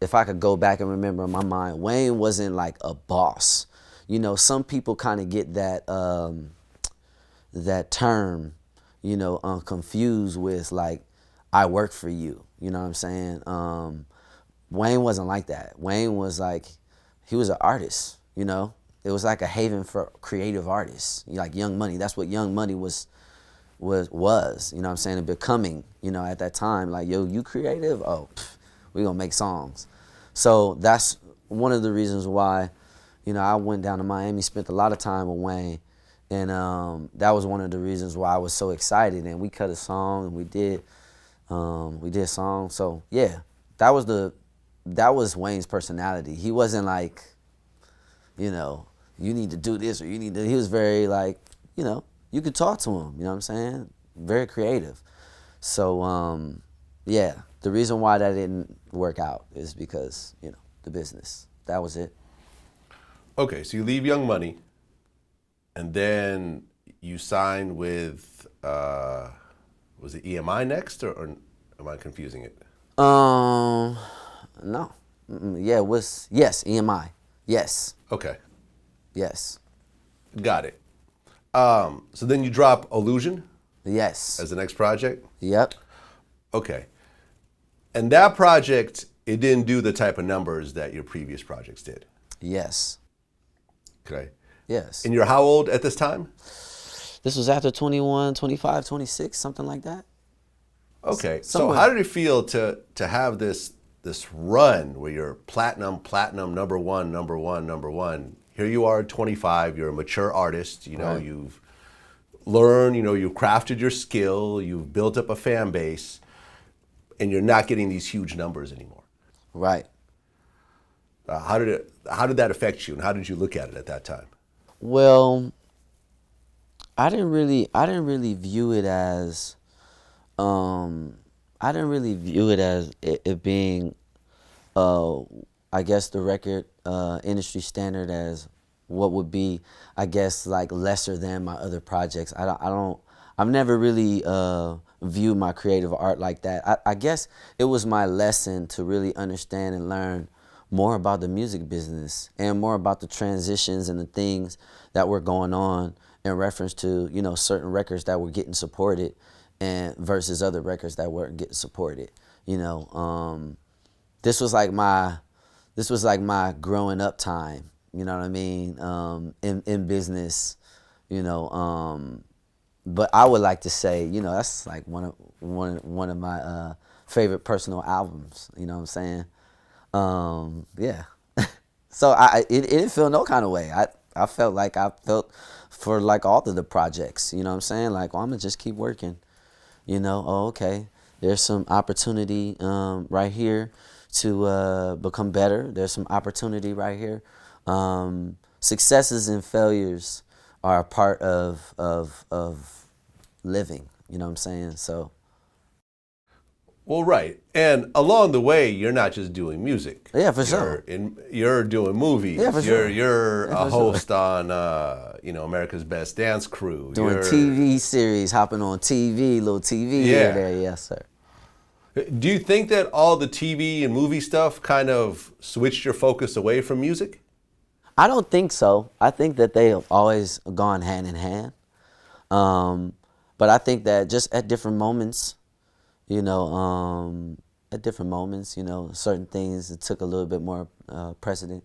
Speaker 2: if I could go back and remember in my mind, Wayne wasn't like a boss. Some people kind of get that that term, confused with like, I work for you. You know what I'm saying? Wayne wasn't like that. Wayne was like, he was an artist. It was like a haven for creative artists. Like Young Money. That's what Young Money was. You know what I'm saying? And becoming. At that time, like, yo, you creative? Oh. We're going to make songs. So that's one of the reasons why, I went down to Miami, spent a lot of time with Wayne. And that was one of the reasons why I was so excited. And we cut a song and we did songs. So yeah, that was Wayne's personality. He wasn't like, you need to do this or he was very like, you could talk to him, you know what I'm saying? Very creative. So yeah. The reason why that didn't work out is because, the business. That was it.
Speaker 1: Okay, so you leave Young Money, and then you sign with, was it EMI next, or am I confusing it?
Speaker 2: No. Yeah, it was, yes, EMI. Yes.
Speaker 1: Okay.
Speaker 2: Yes.
Speaker 1: Got it. So then you drop Illusion
Speaker 2: Yes.
Speaker 1: as the next project?
Speaker 2: Yep.
Speaker 1: Okay. And that project, it didn't do the type of numbers that your previous projects did.
Speaker 2: Yes.
Speaker 1: Okay.
Speaker 2: Yes.
Speaker 1: And you're how old at this time?
Speaker 2: This was after 21, 25, 26, something like that.
Speaker 1: Okay. So
Speaker 2: Somewhere.
Speaker 1: how did it feel to have this run where you're platinum, number one? Here you are at 25, you're a mature artist,
Speaker 2: Right.
Speaker 1: You've learned, you've crafted your skill, you've built up a fan base, and you're not getting these huge numbers anymore.
Speaker 2: Right.
Speaker 1: How did that affect you, and how did you look at it at that time?
Speaker 2: Well, I didn't really view it as it being I guess the record industry standard as what would be, I guess, like lesser than my other projects. I've never really viewed my creative art like that. I guess it was my lesson to really understand and learn more about the music business and more about the transitions and the things that were going on in reference to, you know, certain records that were getting supported and versus other records that weren't getting supported. You know, this was like my growing up time. You know what I mean? In business, you know. But I would like to say, you know, that's like one of my favorite personal albums. You know what I'm saying? Yeah. So it didn't feel no kind of way. I felt like I felt for like all of the projects. You know what I'm saying? Like, well, I'm gonna just keep working. You know, oh, okay. There's some opportunity right here to become better. There's some opportunity right here. Successes and failures are a part of living. You know what I'm saying? So.
Speaker 1: Well, right. And along the way, you're not just doing music.
Speaker 2: Yeah, for sure.
Speaker 1: You're doing movies.
Speaker 2: Yeah, for sure.
Speaker 1: You're a host on, you know, America's Best Dance Crew.
Speaker 2: Doing TV series, hopping on TV, little TV here, there. Yes, sir.
Speaker 1: Do you think that all the TV and movie stuff kind of switched your focus away from music?
Speaker 2: I don't think so. I think that they have always gone hand in hand. But I think that just at different moments, you know, certain things it took a little bit more precedent,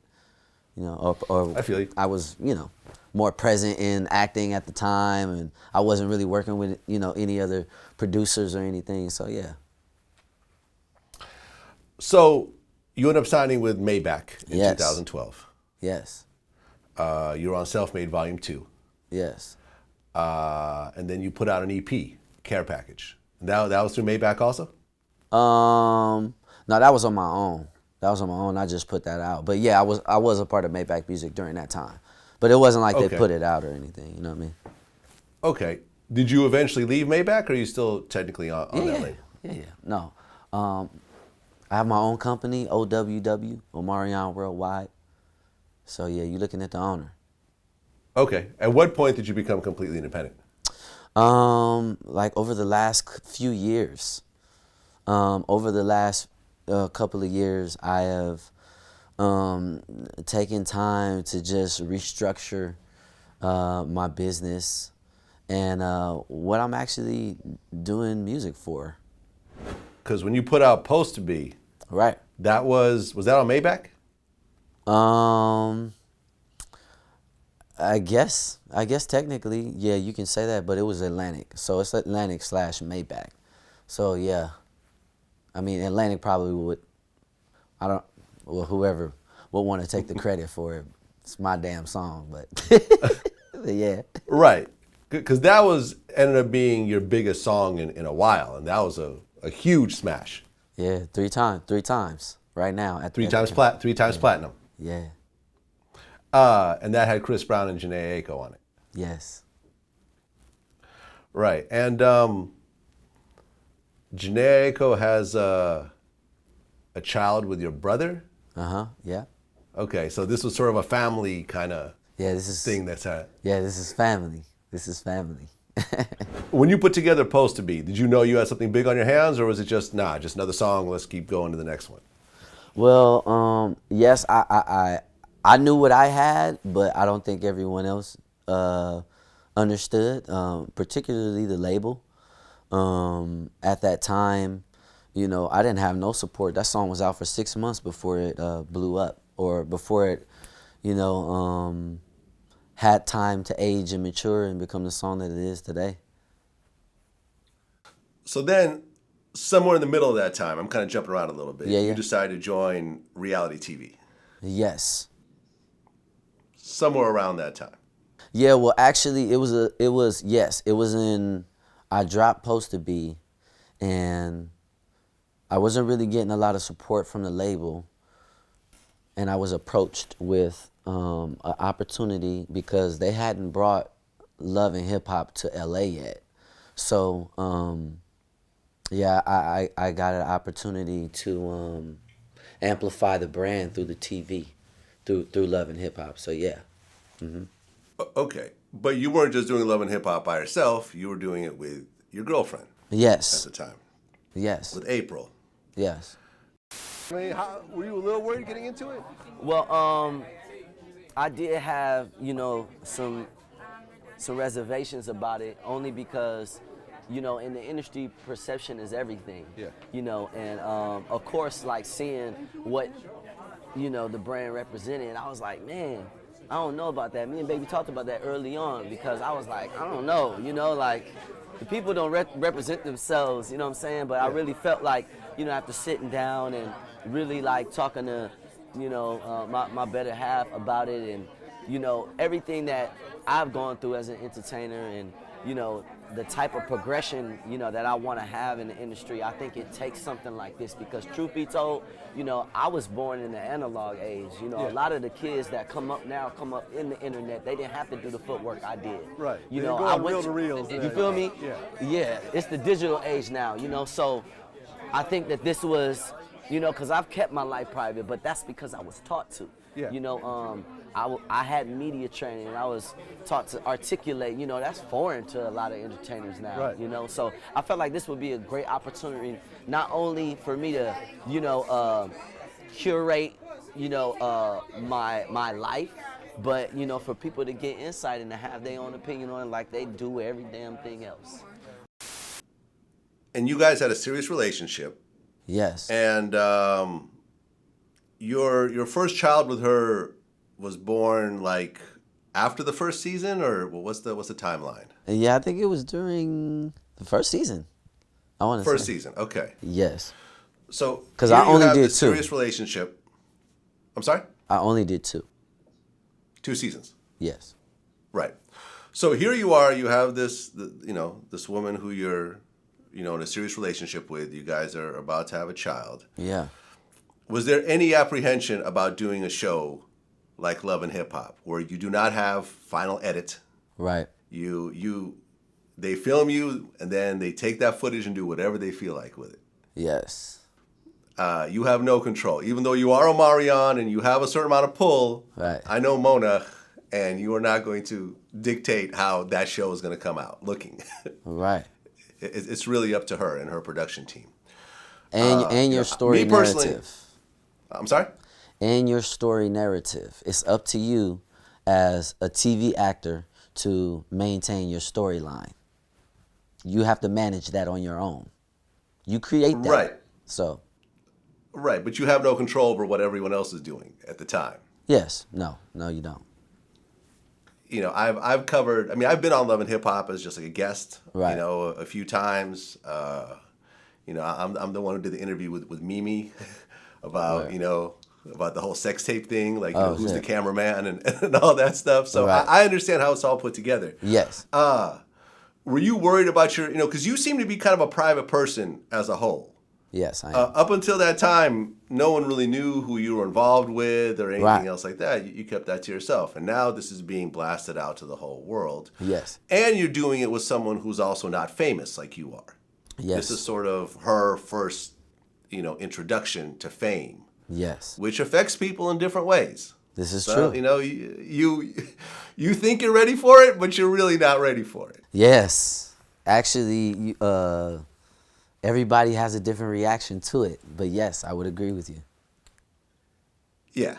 Speaker 2: you know, or
Speaker 1: I feel you.
Speaker 2: I was, you know, more present in acting at the time, and I wasn't really working with, you know, any other producers or anything. So yeah.
Speaker 1: So you end up signing with Maybach in
Speaker 2: Yes.
Speaker 1: 2012.
Speaker 2: Yes.
Speaker 1: You were on Self-Made Volume 2.
Speaker 2: Yes.
Speaker 1: And then you put out an EP, Care Package. And that was through Maybach also?
Speaker 2: No, that was on my own. I just put that out. But yeah, I was a part of Maybach Music during that time. But it wasn't like
Speaker 1: Okay.
Speaker 2: they put it out or anything. You know what I mean?
Speaker 1: Okay. Did you eventually leave Maybach, or are you still technically on that label?
Speaker 2: Yeah. No. I have my own company, OWW, Omarion Worldwide. So yeah, you're looking at the owner.
Speaker 1: Okay. At what point did you become completely independent?
Speaker 2: Like over the last few years. Over the last couple of years, I have taken time to just restructure my business and what I'm actually doing music for.
Speaker 1: Because when you put out Supposed to Be,
Speaker 2: Right.
Speaker 1: that was that on Maybach?
Speaker 2: I guess technically, yeah, you can say that, but it was Atlantic. So it's Atlantic / Maybach. So yeah. I mean, Atlantic probably would, whoever would want to take the credit for it. It's my damn song, but yeah.
Speaker 1: Right. Because that ended up being your biggest song in a while, and that was a huge smash.
Speaker 2: Yeah, three times right now.
Speaker 1: Three times platinum.
Speaker 2: Yeah.
Speaker 1: And that had Chris Brown and Jhené Aiko on it.
Speaker 2: Yes.
Speaker 1: Right. And Jhené Aiko has a child with your brother?
Speaker 2: Yeah.
Speaker 1: Okay, so this was sort of a family kind of thing that's had.
Speaker 2: Yeah, this is family.
Speaker 1: When you put together Supposed to Be, did you know you had something big on your hands, or was it just just another song, let's keep going to the next one?
Speaker 2: Well, yes, I knew what I had, but I don't think everyone else understood, particularly the label. At that time, you know, I didn't have no support. That song was out for 6 months before it blew up, or before it, you know, had time to age and mature and become the song that it is today.
Speaker 1: So then, somewhere in the middle of that time, I'm kind of jumping around a little bit.
Speaker 2: Yeah.
Speaker 1: You decided to join reality TV.
Speaker 2: Yes.
Speaker 1: Somewhere around that time.
Speaker 2: Yeah, well, actually, it was in, I dropped Supposed to Be, and I wasn't really getting a lot of support from the label, and I was approached with an opportunity because they hadn't brought Love and Hip Hop to LA yet. So, yeah, I got an opportunity to, amplify the brand through the TV, through Love and Hip Hop. So yeah.
Speaker 1: Okay, but you weren't just doing Love and Hip Hop by yourself. You were doing it with your girlfriend
Speaker 2: Yes.
Speaker 1: at the time,
Speaker 2: Yes.
Speaker 1: with Apryl.
Speaker 2: Yes.
Speaker 1: I mean, were you a little worried getting into it?
Speaker 2: Well, I did have, some reservations about it, only because, in the industry, perception is everything.
Speaker 1: Yeah.
Speaker 2: And of course, like seeing what, the brand represented, I was like, man, I don't know about that. Me and Baby talked about that early on, because I was like, I don't know, like the people don't represent themselves, you know what I'm saying? But I really felt like, after sitting down and really like talking to, my better half about it, and, everything that I've gone through as an entertainer, and, the type of progression, that I want to have in the industry, I think it takes something like this, because truth be told, I was born in the analog age. A lot of the kids that come up now come up in the internet. They didn't have to do the footwork I did.
Speaker 1: Right.
Speaker 2: I went
Speaker 1: reel to reels.
Speaker 2: You feel me?
Speaker 1: Yeah.
Speaker 2: Yeah. It's the digital age now. So I think that this was, because I've kept my life private, but that's because I was taught to.
Speaker 1: Yeah.
Speaker 2: I had media training, and I was taught to articulate. That's foreign to a lot of entertainers now.
Speaker 1: Right.
Speaker 2: So I felt like this would be a great opportunity, not only for me to, curate, my life, but for people to get insight and to have their own opinion on it, like they do every damn thing else.
Speaker 1: And you guys had a serious relationship.
Speaker 2: Yes.
Speaker 1: And your first child with her was born like after the first season, or what's the timeline?
Speaker 2: Yeah, I think it was during the first season. I want to say.
Speaker 1: First season, okay.
Speaker 2: Yes.
Speaker 1: So
Speaker 2: because
Speaker 1: here
Speaker 2: I only
Speaker 1: you have
Speaker 2: did
Speaker 1: this
Speaker 2: two.
Speaker 1: Serious relationship. I'm sorry.
Speaker 2: I only did two.
Speaker 1: 2 seasons.
Speaker 2: Yes.
Speaker 1: Right. So here you are. You have this woman who you're in a serious relationship with. You guys are about to have a child.
Speaker 2: Yeah.
Speaker 1: Was there any apprehension about doing a show like Love and Hip Hop, where you do not have final edit?
Speaker 2: Right.
Speaker 1: They film you, and then they take that footage and do whatever they feel like with it.
Speaker 2: Yes.
Speaker 1: You have no control. Even though you are Omarion and you have a certain amount of pull,
Speaker 2: Right.
Speaker 1: I know Mona, and you are not going to dictate how that show is going to come out looking.
Speaker 2: Right.
Speaker 1: It's really up to her and her production team.
Speaker 2: And your story
Speaker 1: me personally,
Speaker 2: narrative.
Speaker 1: I'm sorry?
Speaker 2: And your story narrative. It's up to you as a TV actor to maintain your storyline. You have to manage that on your own. You create that.
Speaker 1: Right.
Speaker 2: So.
Speaker 1: Right, but you have no control over what everyone else is doing at the time.
Speaker 2: Yes. No, you don't.
Speaker 1: I've covered. I mean, I've been on Love and Hip Hop as just like a guest.
Speaker 2: Right.
Speaker 1: A few times. I'm the one who did the interview with Mimi about about the whole sex tape thing, like who's the cameraman and all that stuff. So
Speaker 2: Right.
Speaker 1: I understand how it's all put together.
Speaker 2: Yes.
Speaker 1: Were you worried about your because you seem to be kind of a private person as a whole.
Speaker 2: Yes, I am.
Speaker 1: Up until that time, no one really knew who you were involved with or anything
Speaker 2: Right.
Speaker 1: else like that. You kept that to yourself. And now this is being blasted out to the whole world.
Speaker 2: Yes.
Speaker 1: And you're doing it with someone who's also not famous like you are.
Speaker 2: Yes.
Speaker 1: This is sort of her first, introduction to fame,
Speaker 2: Yes.
Speaker 1: which affects people in different ways.
Speaker 2: This is
Speaker 1: So,
Speaker 2: true.
Speaker 1: you think you're ready for it, but you're really not ready for it.
Speaker 2: Yes. Actually, everybody has a different reaction to it. But yes, I would agree with you.
Speaker 1: Yeah.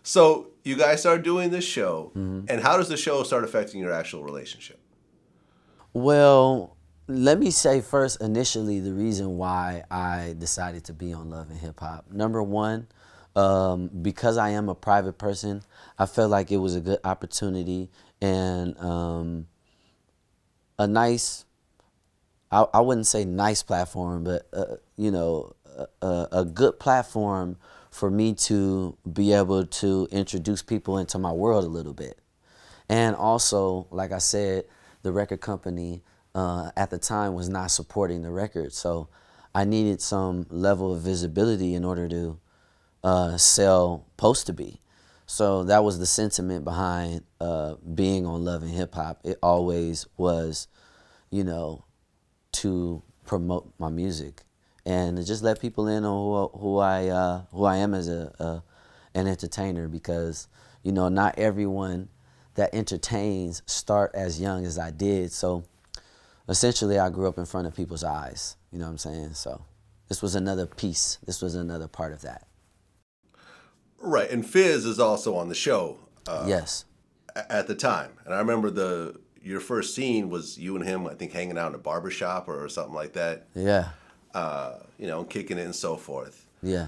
Speaker 1: So you guys start doing this show,
Speaker 2: Mm-hmm.
Speaker 1: and how does the show start affecting your actual relationship?
Speaker 2: Well, let me say first, initially, the reason why I decided to be on Love and Hip Hop. Number one, because I am a private person, I felt like it was a good opportunity and a nice, I wouldn't say nice platform, but, a good platform for me to be able to introduce people into my world a little bit. And also, like I said, the record company at the time was not supporting the record. So I needed some level of visibility in order to sell Post to Be. So that was the sentiment behind being on Love and Hip Hop. It always was, to promote my music and to just let people in on who I am as an entertainer, because you know not everyone that entertains start as young as I did. So essentially, I grew up in front of people's eyes. You know what I'm saying? So this was another piece. This was another part of that.
Speaker 1: Right, and Fizz is also on the show.
Speaker 2: Yes.
Speaker 1: At the time, and I remember your first scene was you and him, I think, hanging out in a barbershop or something like that.
Speaker 2: Yeah.
Speaker 1: You know, kicking it and so forth.
Speaker 2: Yeah.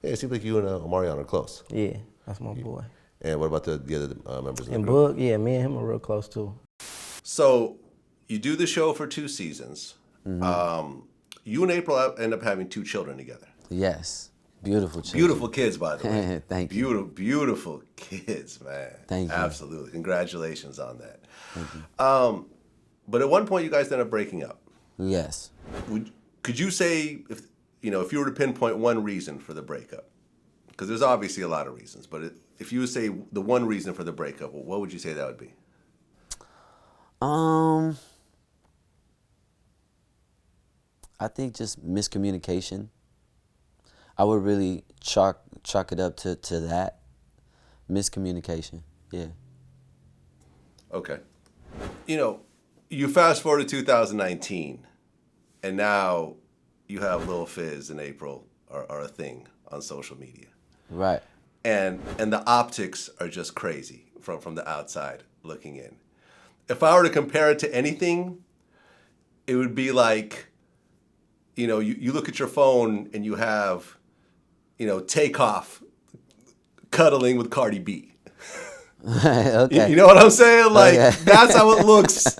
Speaker 1: Yeah, it seems like you and Omarion are close.
Speaker 5: Yeah, that's my boy.
Speaker 1: And what about the other members of the
Speaker 5: And
Speaker 1: group?
Speaker 5: Book, yeah, me and him are real close too.
Speaker 1: So you do the show for 2 seasons.
Speaker 2: Mm-hmm.
Speaker 1: You and Apryl end up having 2 children together.
Speaker 2: Yes. Beautiful children.
Speaker 1: Beautiful kids, by the way.
Speaker 2: Thank you.
Speaker 1: Beautiful kids, man.
Speaker 2: Thank you.
Speaker 1: Absolutely. Congratulations on that.
Speaker 2: Thank you.
Speaker 1: But at one point, you guys ended up breaking up.
Speaker 2: Yes.
Speaker 1: Could you say, if you were to pinpoint one reason for the breakup? Because there's obviously a lot of reasons, but if you would say the one reason for the breakup, what would you say that would be?
Speaker 2: I think just miscommunication. I would really chalk it up to that. Miscommunication. Yeah.
Speaker 1: Okay. You fast forward to 2019, and now you have Lil Fizz and Apryl are a thing on social media.
Speaker 2: Right.
Speaker 1: And the optics are just crazy from the outside looking in. If I were to compare it to anything, it would be like, you look at your phone and you have, Takeoff cuddling with Cardi B.
Speaker 2: Okay.
Speaker 1: You know what I'm saying? Like,
Speaker 2: Okay.
Speaker 1: That's how it looks.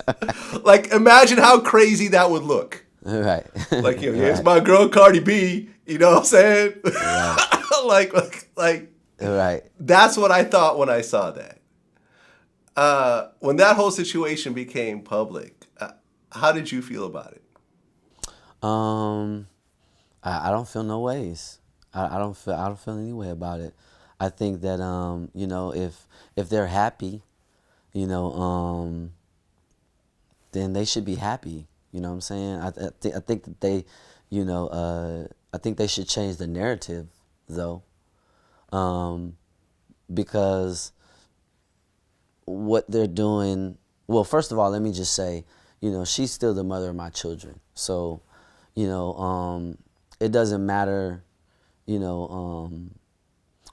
Speaker 1: Like, imagine how crazy that would look.
Speaker 2: Right.
Speaker 1: Like, here's my girl Cardi B. You know what I'm saying?
Speaker 2: Right.
Speaker 1: like.
Speaker 2: Right.
Speaker 1: That's what I thought when I saw that. When that whole situation became public, how did you feel about it?
Speaker 2: I don't feel no ways. I don't feel any way about it. I think that if they're happy, then they should be happy. You know what I'm saying? I think that they, I think they should change the narrative, though, because what they're doing. Well, first of all, let me just say, she's still the mother of my children. So, it doesn't matter,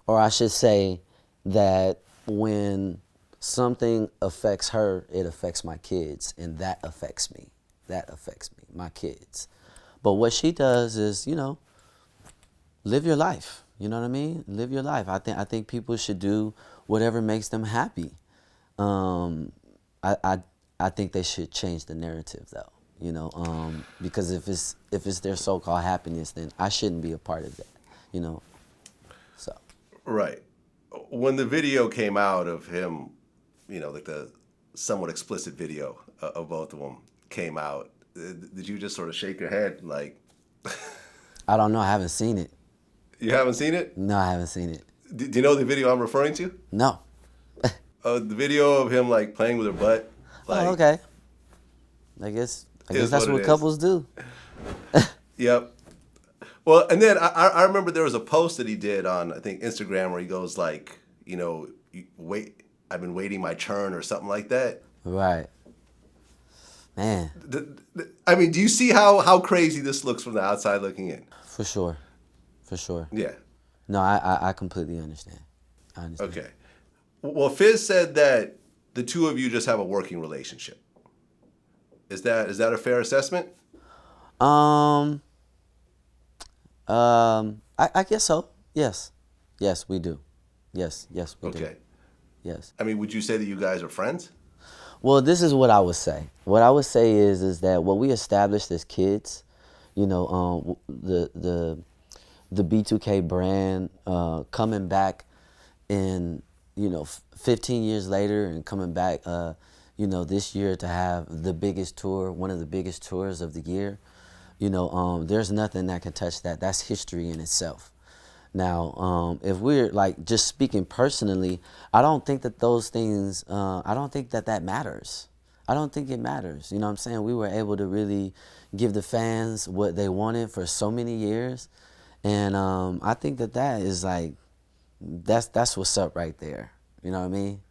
Speaker 2: or I should say that when something affects her, it affects my kids, and that affects me. That affects me, my kids. But what she does is, live your life. You know what I mean? Live your life. I think people should do whatever makes them happy. I think they should change the narrative, though. Because if it's their so-called happiness, then I shouldn't be a part of that. So.
Speaker 1: Right. When the video came out of him, like the somewhat explicit video of both of them came out, did you just sort of shake your head like?
Speaker 2: I don't know. I haven't seen it.
Speaker 1: You haven't seen it?
Speaker 2: No, I haven't seen it.
Speaker 1: Do you know the video I'm referring to?
Speaker 2: No.
Speaker 1: The video of him like playing with her butt. Like,
Speaker 2: Oh, okay. I guess
Speaker 1: Is
Speaker 2: that's
Speaker 1: what
Speaker 2: what
Speaker 1: it
Speaker 2: couples do.
Speaker 1: Yep. Well, and then I remember there was a post that he did on, I think, Instagram where he goes like, wait, I've been waiting my turn or something like that.
Speaker 2: Right. Man.
Speaker 1: I mean, do you see how crazy this looks from the outside looking in?
Speaker 2: For sure.
Speaker 1: Yeah.
Speaker 2: No, I completely understand. I understand.
Speaker 1: Okay. Well, Fizz said that the two of you just have a working relationship. Is that a fair assessment?
Speaker 2: I guess so. Yes. Yes, we do. Yes, we do.
Speaker 1: Okay.
Speaker 2: Yes.
Speaker 1: I mean, would you say that you guys are friends?
Speaker 2: Well, this is what I would say. What I would say is that what we established as kids, the B2K brand coming back in, 15 years later and coming back, this year to have the biggest tour, one of the biggest tours of the year, there's nothing that can touch that. That's history in itself. Now, if we're like just speaking personally, I don't think that those things, I don't think that matters. I don't think it matters. You know what I'm saying? We were able to really give the fans what they wanted for so many years. And I think that is like, that's what's up right there. You know what I mean?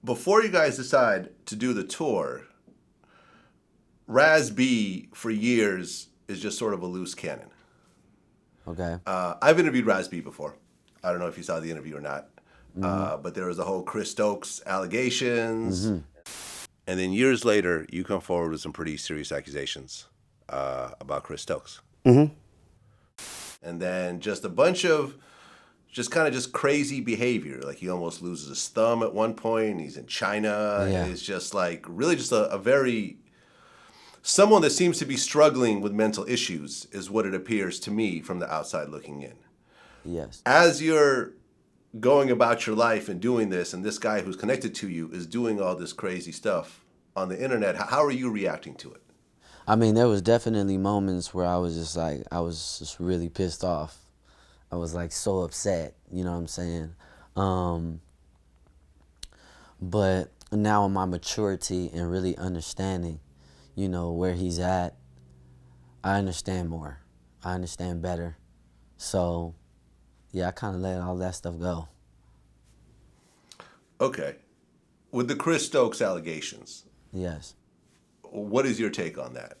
Speaker 1: Before you guys decide to do the tour, Raz-B for years is just sort of a loose cannon.
Speaker 2: Okay.
Speaker 1: I've interviewed Raz-B before. I don't know if you saw the interview or not. But there was the whole Chris Stokes allegations. And then years later, you come forward with some pretty serious accusations about Chris Stokes. And then just a bunch of just crazy behavior. Like he almost loses his thumb at one point. He's in China.
Speaker 2: Yeah.
Speaker 1: And it's just like really just a very... Someone that seems to be struggling with mental issues is what it appears to me from the outside looking in.
Speaker 2: Yes.
Speaker 1: As you're going about your life and doing this, and this guy who's connected to you is doing all this crazy stuff on the internet, how are you reacting to it?
Speaker 2: I mean, there was definitely moments where I was just really pissed off. I was like so upset, you know what I'm saying? But now in my maturity and really understanding, you know, where he's at, I understand more. I understand better. So, yeah, I kind of let all that stuff go.
Speaker 1: Okay. With the Chris Stokes allegations,
Speaker 2: Yes.
Speaker 1: what is your take on that?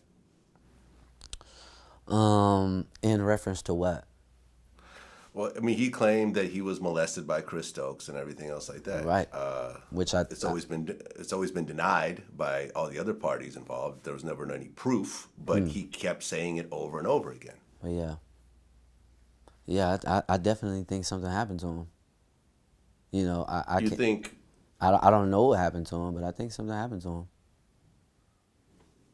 Speaker 2: In reference to what?
Speaker 1: Well, I mean, he claimed that he was molested by Chris Stokes and everything else like that.
Speaker 2: Right. Which
Speaker 1: It's always been denied by all the other parties involved. There was never any proof, but he kept saying it over and over again.
Speaker 2: Yeah. Yeah, I definitely think something happened to him. You know, I
Speaker 1: You
Speaker 2: can't,
Speaker 1: think,
Speaker 2: I don't know what happened to him, but I think something happened to him.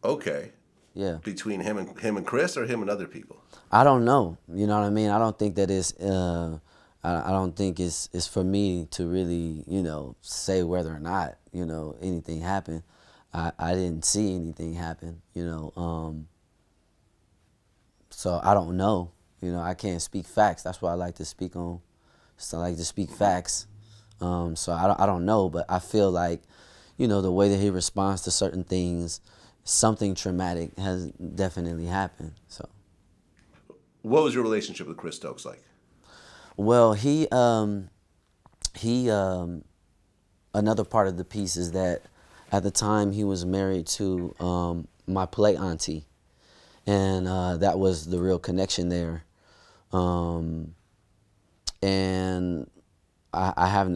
Speaker 1: okay,
Speaker 2: Yeah.
Speaker 1: between him and Chris, or him and other people?
Speaker 2: I don't know. You know what I mean? I don't think that it's I don't think it's for me to really, you know, say whether or not, you know, anything happened. I didn't see anything happen, you know. So I don't know. You know, I can't speak facts. That's what I like to speak on. So I like to speak facts. So I don't know, but I feel like, you know, the way that he responds to certain things, something traumatic has definitely happened. So.
Speaker 1: What was your relationship with Chris Stokes like?
Speaker 2: Well, he another part of the piece is that at the time he was married to my play auntie, and that was the real connection there. And I have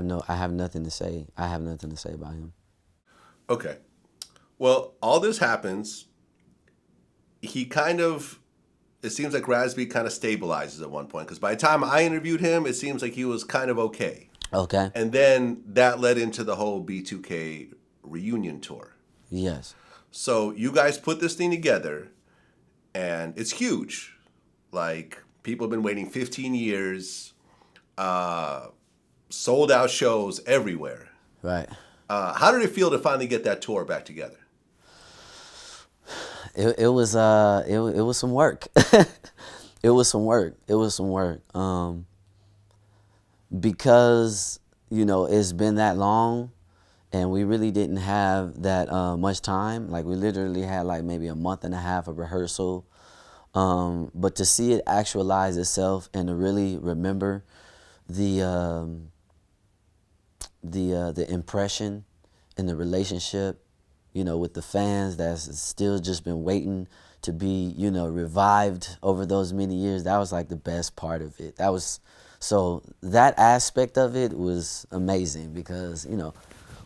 Speaker 2: nothing to say. I have nothing to say about him.
Speaker 1: Okay. Well, all this happens. He kind of, it seems like Raz-B kind of stabilizes at one point, because by the time I interviewed him, it seems like he was kind of okay.
Speaker 2: Okay.
Speaker 1: And then that led into the whole B2K reunion tour.
Speaker 2: Yes.
Speaker 1: So you guys put this thing together, and it's huge. Like, people have been waiting 15 years, sold out shows everywhere.
Speaker 2: Right.
Speaker 1: How did it feel to finally get that tour back together?
Speaker 2: It was some work. It was some work. It was some work. Because, you know, it's been that long, and we really didn't have that much time. Like, we literally had like maybe a month and a half of rehearsal. But to see it actualize itself and to really remember the impression and the relationship, you know, with the fans that's still just been waiting to be, you know, revived over those many years, that was like the best part of it. So that aspect of it was amazing, because, you know,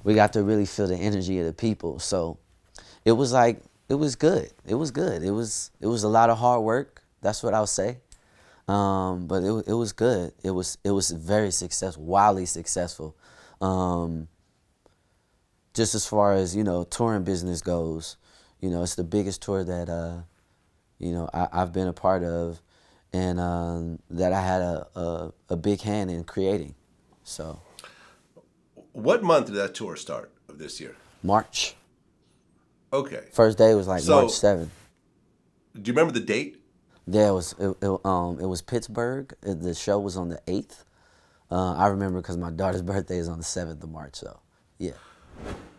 Speaker 2: we got to really feel the energy of the people. So it was like, it was good. It was good. It was a lot of hard work. That's what I'll say. But it was good. It was very successful, wildly successful. Just as far as, you know, touring business goes, you know, it's the biggest tour that, you know, I've been a part of, and that I had a big hand in creating. So.
Speaker 1: What month did that tour start of this year?
Speaker 2: March.
Speaker 1: Okay.
Speaker 2: First day was like March 7th.
Speaker 1: Do you remember the date?
Speaker 2: Yeah, it was Pittsburgh. The show was on the 8th. I remember because my daughter's birthday is on the 7th of March, so yeah.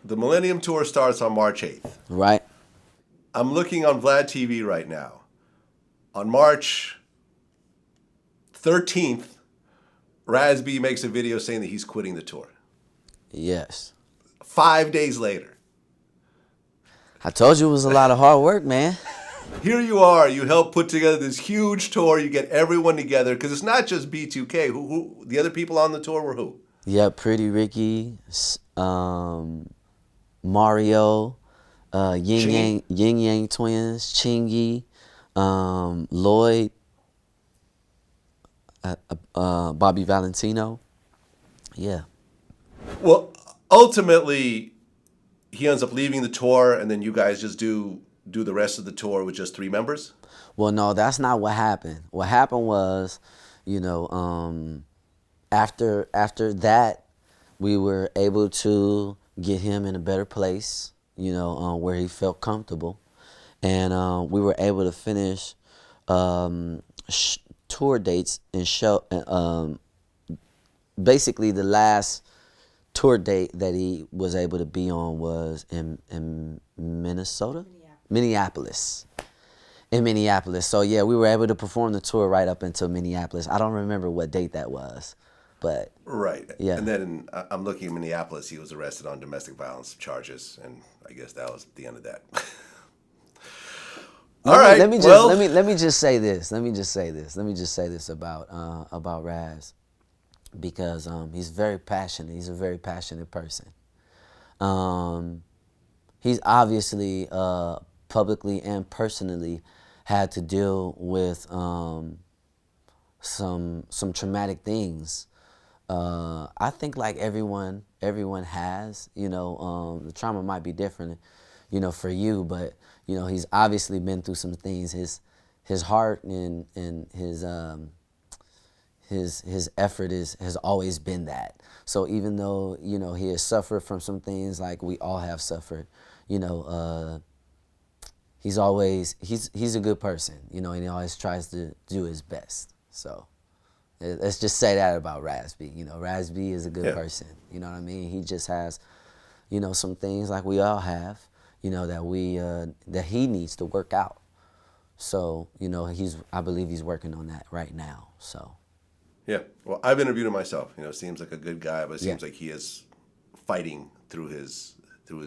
Speaker 1: The Millennium Tour starts on March 8th.
Speaker 2: Right.
Speaker 1: I'm looking on VladTV right now. On March 13th, Raz-B makes a video saying that he's quitting the tour.
Speaker 2: Yes.
Speaker 1: 5 days later.
Speaker 2: I told you it was a lot of hard work, man.
Speaker 1: Here you are. You help put together this huge tour. You get everyone together because it's not just B2K. Who the other people on the tour were who?
Speaker 2: Yeah, Pretty Ricky, Mario, Yin Yang Twins, Chingy, Lloyd, Bobby Valentino. Yeah.
Speaker 1: Well, ultimately, he ends up leaving the tour, and then you guys just do the rest of the tour with just 3 members?
Speaker 2: Well, no, that's not what happened. What happened was, you know, after that, we were able to get him in a better place, you know, where he felt comfortable, and we were able to finish tour dates and show. Basically, the last tour date that he was able to be on was in Minnesota? Minneapolis. In Minneapolis. So, yeah, we were able to perform the tour right up until Minneapolis. I don't remember what date that was, but...
Speaker 1: Right.
Speaker 2: Yeah.
Speaker 1: And then I'm looking at Minneapolis. He was arrested on domestic violence charges, and I guess that was the end of that. All right.
Speaker 2: Let me just say this. Let me just say this about Raz, because he's very passionate. He's a very passionate person. He's obviously publicly and personally had to deal with some traumatic things. I think like everyone has, you know, the trauma might be different, you know, for you, but you know, he's obviously been through some things. His heart and his effort has always been that. So even though, you know, he has suffered from some things like we all have suffered, you know, he's a good person, you know, and he always tries to do his best. So let's just say that about Raz-B. You know, Raz-B is a good person. You know what I mean? He just has, you know, some things like we all have, you know, that he needs to work out. So, you know, I believe he's working on that right now. So.
Speaker 1: Yeah. Well, I've interviewed him myself. You know, seems like a good guy, but it seems like he is fighting through his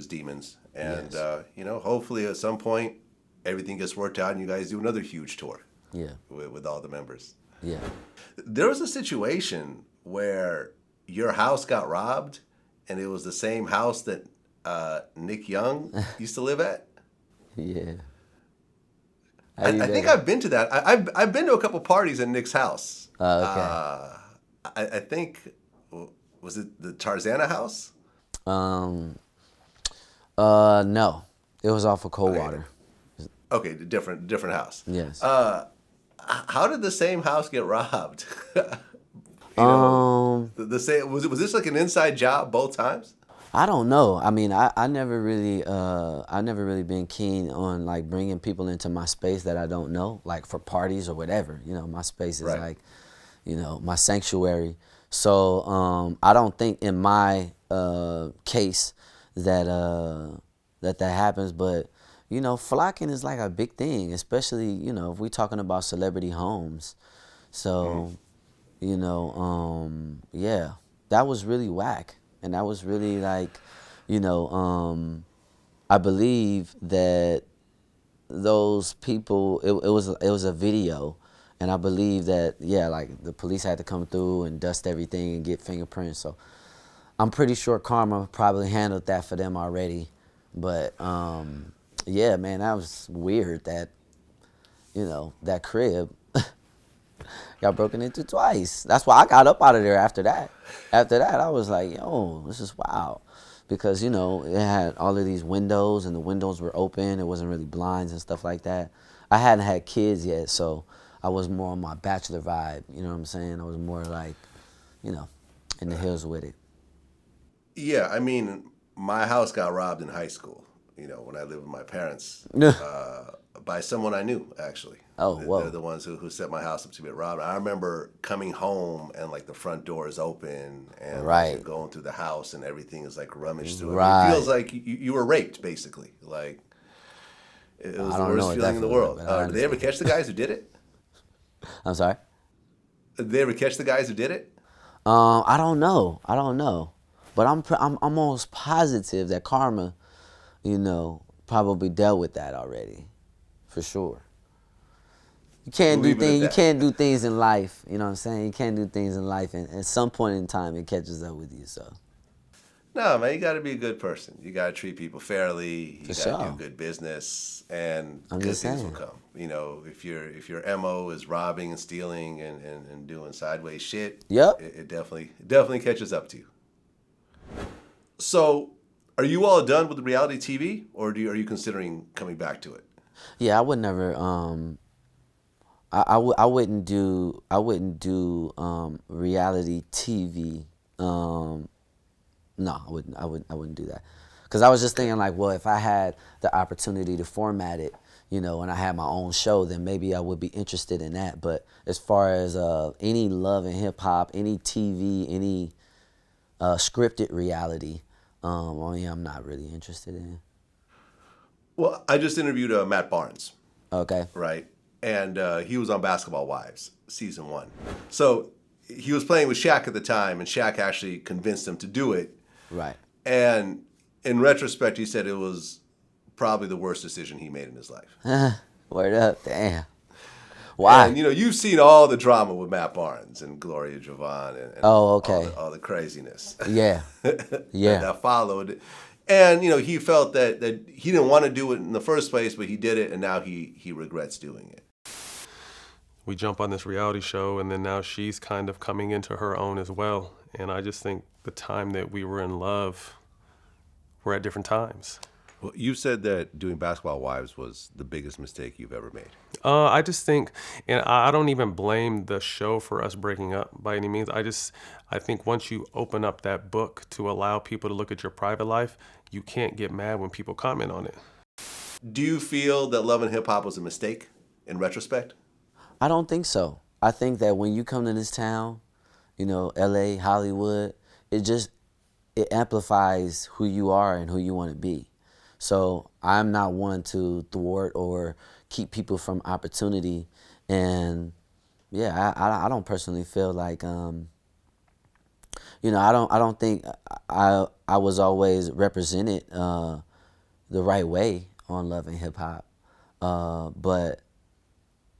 Speaker 1: demons. And you know, hopefully at some point everything gets worked out and you guys do another huge tour. Yeah. With all the members. Yeah. There was a situation where your house got robbed, and it was the same house that Nick Young used to live at. Yeah. I think I've been to that. I've been to a couple parties at Nick's house. Okay. I think, was it the Tarzana house?
Speaker 2: No, it was off of Coldwater.
Speaker 1: Okay, different house.
Speaker 2: Yes.
Speaker 1: How did the same house get robbed? The same, was this like an inside job both times?
Speaker 2: I don't know. I mean, I never really been keen on like bringing people into my space that I don't know, like for parties or whatever. You know, my space is like, you know, my sanctuary. So I don't think in my case that that happens, but you know, flocking is like a big thing, especially, you know, if we're talking about celebrity homes. So, you know, yeah, that was really whack. And that was really like, you know, I believe that those people, it was a video. And I believe that, yeah, like the police had to come through and dust everything and get fingerprints. So I'm pretty sure Karma probably handled that for them already. But, yeah, man, that was weird that, you know, that crib got broken into twice. That's why I got up out of there after that. After that, I was like, yo, this is wild. Because, you know, it had all of these windows, and the windows were open. It wasn't really blinds and stuff like that. I hadn't had kids yet, so I was more on my bachelor vibe. You know what I'm saying? I was more like, you know, in the hills with it.
Speaker 1: Yeah, I mean, my house got robbed in high school. You know, when I lived with my parents. by someone I knew, actually.
Speaker 2: Oh, whoa.
Speaker 1: They're the ones who set my house up to be robbed. I remember coming home and like the front door is open and
Speaker 2: Right.
Speaker 1: you're going through the house and everything is like rummaged through.
Speaker 2: Right.
Speaker 1: It feels like you were raped, basically. Like it was the
Speaker 2: don't know
Speaker 1: worst
Speaker 2: what
Speaker 1: feeling
Speaker 2: that
Speaker 1: in the
Speaker 2: feels
Speaker 1: world.
Speaker 2: like, but I
Speaker 1: Did they ever catch the guys who did it?
Speaker 2: I'm sorry?
Speaker 1: Did they ever catch the guys who did it?
Speaker 2: I don't know. But I'm almost positive that Karma, probably dealt with that already, for sure. You can't
Speaker 1: We'll
Speaker 2: do
Speaker 1: leave it at
Speaker 2: things. You
Speaker 1: that.
Speaker 2: can't do things in life. You know what I'm saying? You can't do things in life, and at some point in time, it catches up with you. So
Speaker 1: No, man, you got to be a good person. You got to treat people fairly. You got to
Speaker 2: sure.
Speaker 1: do good business, and
Speaker 2: I'm
Speaker 1: good
Speaker 2: just
Speaker 1: things will
Speaker 2: saying.
Speaker 1: come. If your mo is robbing and stealing and doing sideways shit,
Speaker 2: Yep.
Speaker 1: it definitely catches up to you. So, are you all done with reality TV, or are you considering coming back to it?
Speaker 2: yeah, I would never. I wouldn't do reality TV. No, I wouldn't do that. Because I was just thinking like, well, if I had the opportunity to format it, and I had my own show, then maybe I would be interested in that. But as far as any love and hip hop, any TV, any scripted reality, I'm not really interested in.
Speaker 1: Well, I just interviewed Matt Barnes,
Speaker 2: Okay.
Speaker 1: right? And he was on Basketball Wives, season 1. So he was playing with Shaq at the time, and Shaq actually convinced him to do it.
Speaker 2: Right.
Speaker 1: And in retrospect, he said it was probably the worst decision he made in his life.
Speaker 2: Word up. Damn. Why?
Speaker 1: And you've seen all the drama with Matt Barnes and Gloria Jovan and
Speaker 2: Oh, okay.
Speaker 1: all the craziness
Speaker 2: Yeah. Yeah.
Speaker 1: that followed. And he felt that he didn't want to do it in the first place, but he did it, and now he regrets doing it.
Speaker 6: We jump on this reality show, and then now she's kind of coming into her own as well. And I just think the time that we were in love, we're at different times.
Speaker 1: Well, you said that doing Basketball Wives was the biggest mistake you've ever made.
Speaker 6: I just think, and I don't even blame the show for us breaking up by any means. I think once you open up that book to allow people to look at your private life, you can't get mad when people comment on it.
Speaker 1: Do you feel that Love and Hip Hop was a mistake in retrospect?
Speaker 2: I don't think so. I think that when you come to this town, LA, Hollywood, it amplifies who you are and who you want to be. So I'm not one to thwart or keep people from opportunity. And yeah, I don't personally feel like, I don't think I was always represented the right way on Love and Hip Hop. But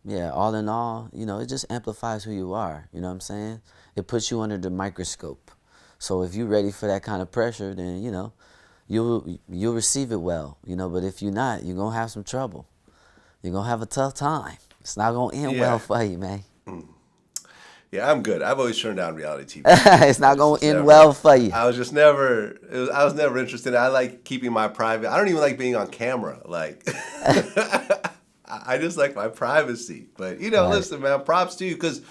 Speaker 2: yeah, all in all, it just amplifies who you are. You know what I'm saying? It puts you under the microscope. So if you're ready for that kind of pressure, then, you'll receive it well. But if you're not, you're going to have some trouble. You're going to have a tough time. It's not going to end well for you, man.
Speaker 1: Yeah, I'm good. I've always turned down reality TV.
Speaker 2: It's not going to end well for you.
Speaker 1: I was never interested. I like keeping my private. I don't even like being on camera. Like, I just like my privacy. But
Speaker 2: Right.
Speaker 1: listen, man, props to you because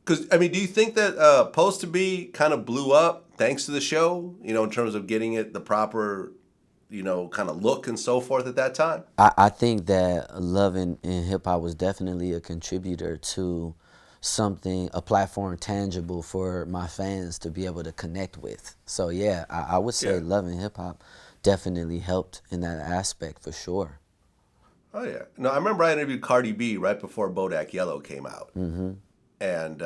Speaker 1: do you think that Post to Be kind of blew up thanks to the show? In terms of getting it the proper, kind of look and so forth at that time.
Speaker 2: I think that Love and Hip Hop was definitely a contributor to a platform tangible for my fans to be able to connect with. So yeah, I would say
Speaker 1: Yeah.
Speaker 2: Love and Hip Hop definitely helped in that aspect for sure.
Speaker 1: Oh yeah. No, I remember I interviewed Cardi B right before Bodak Yellow came out. Mm-hmm. And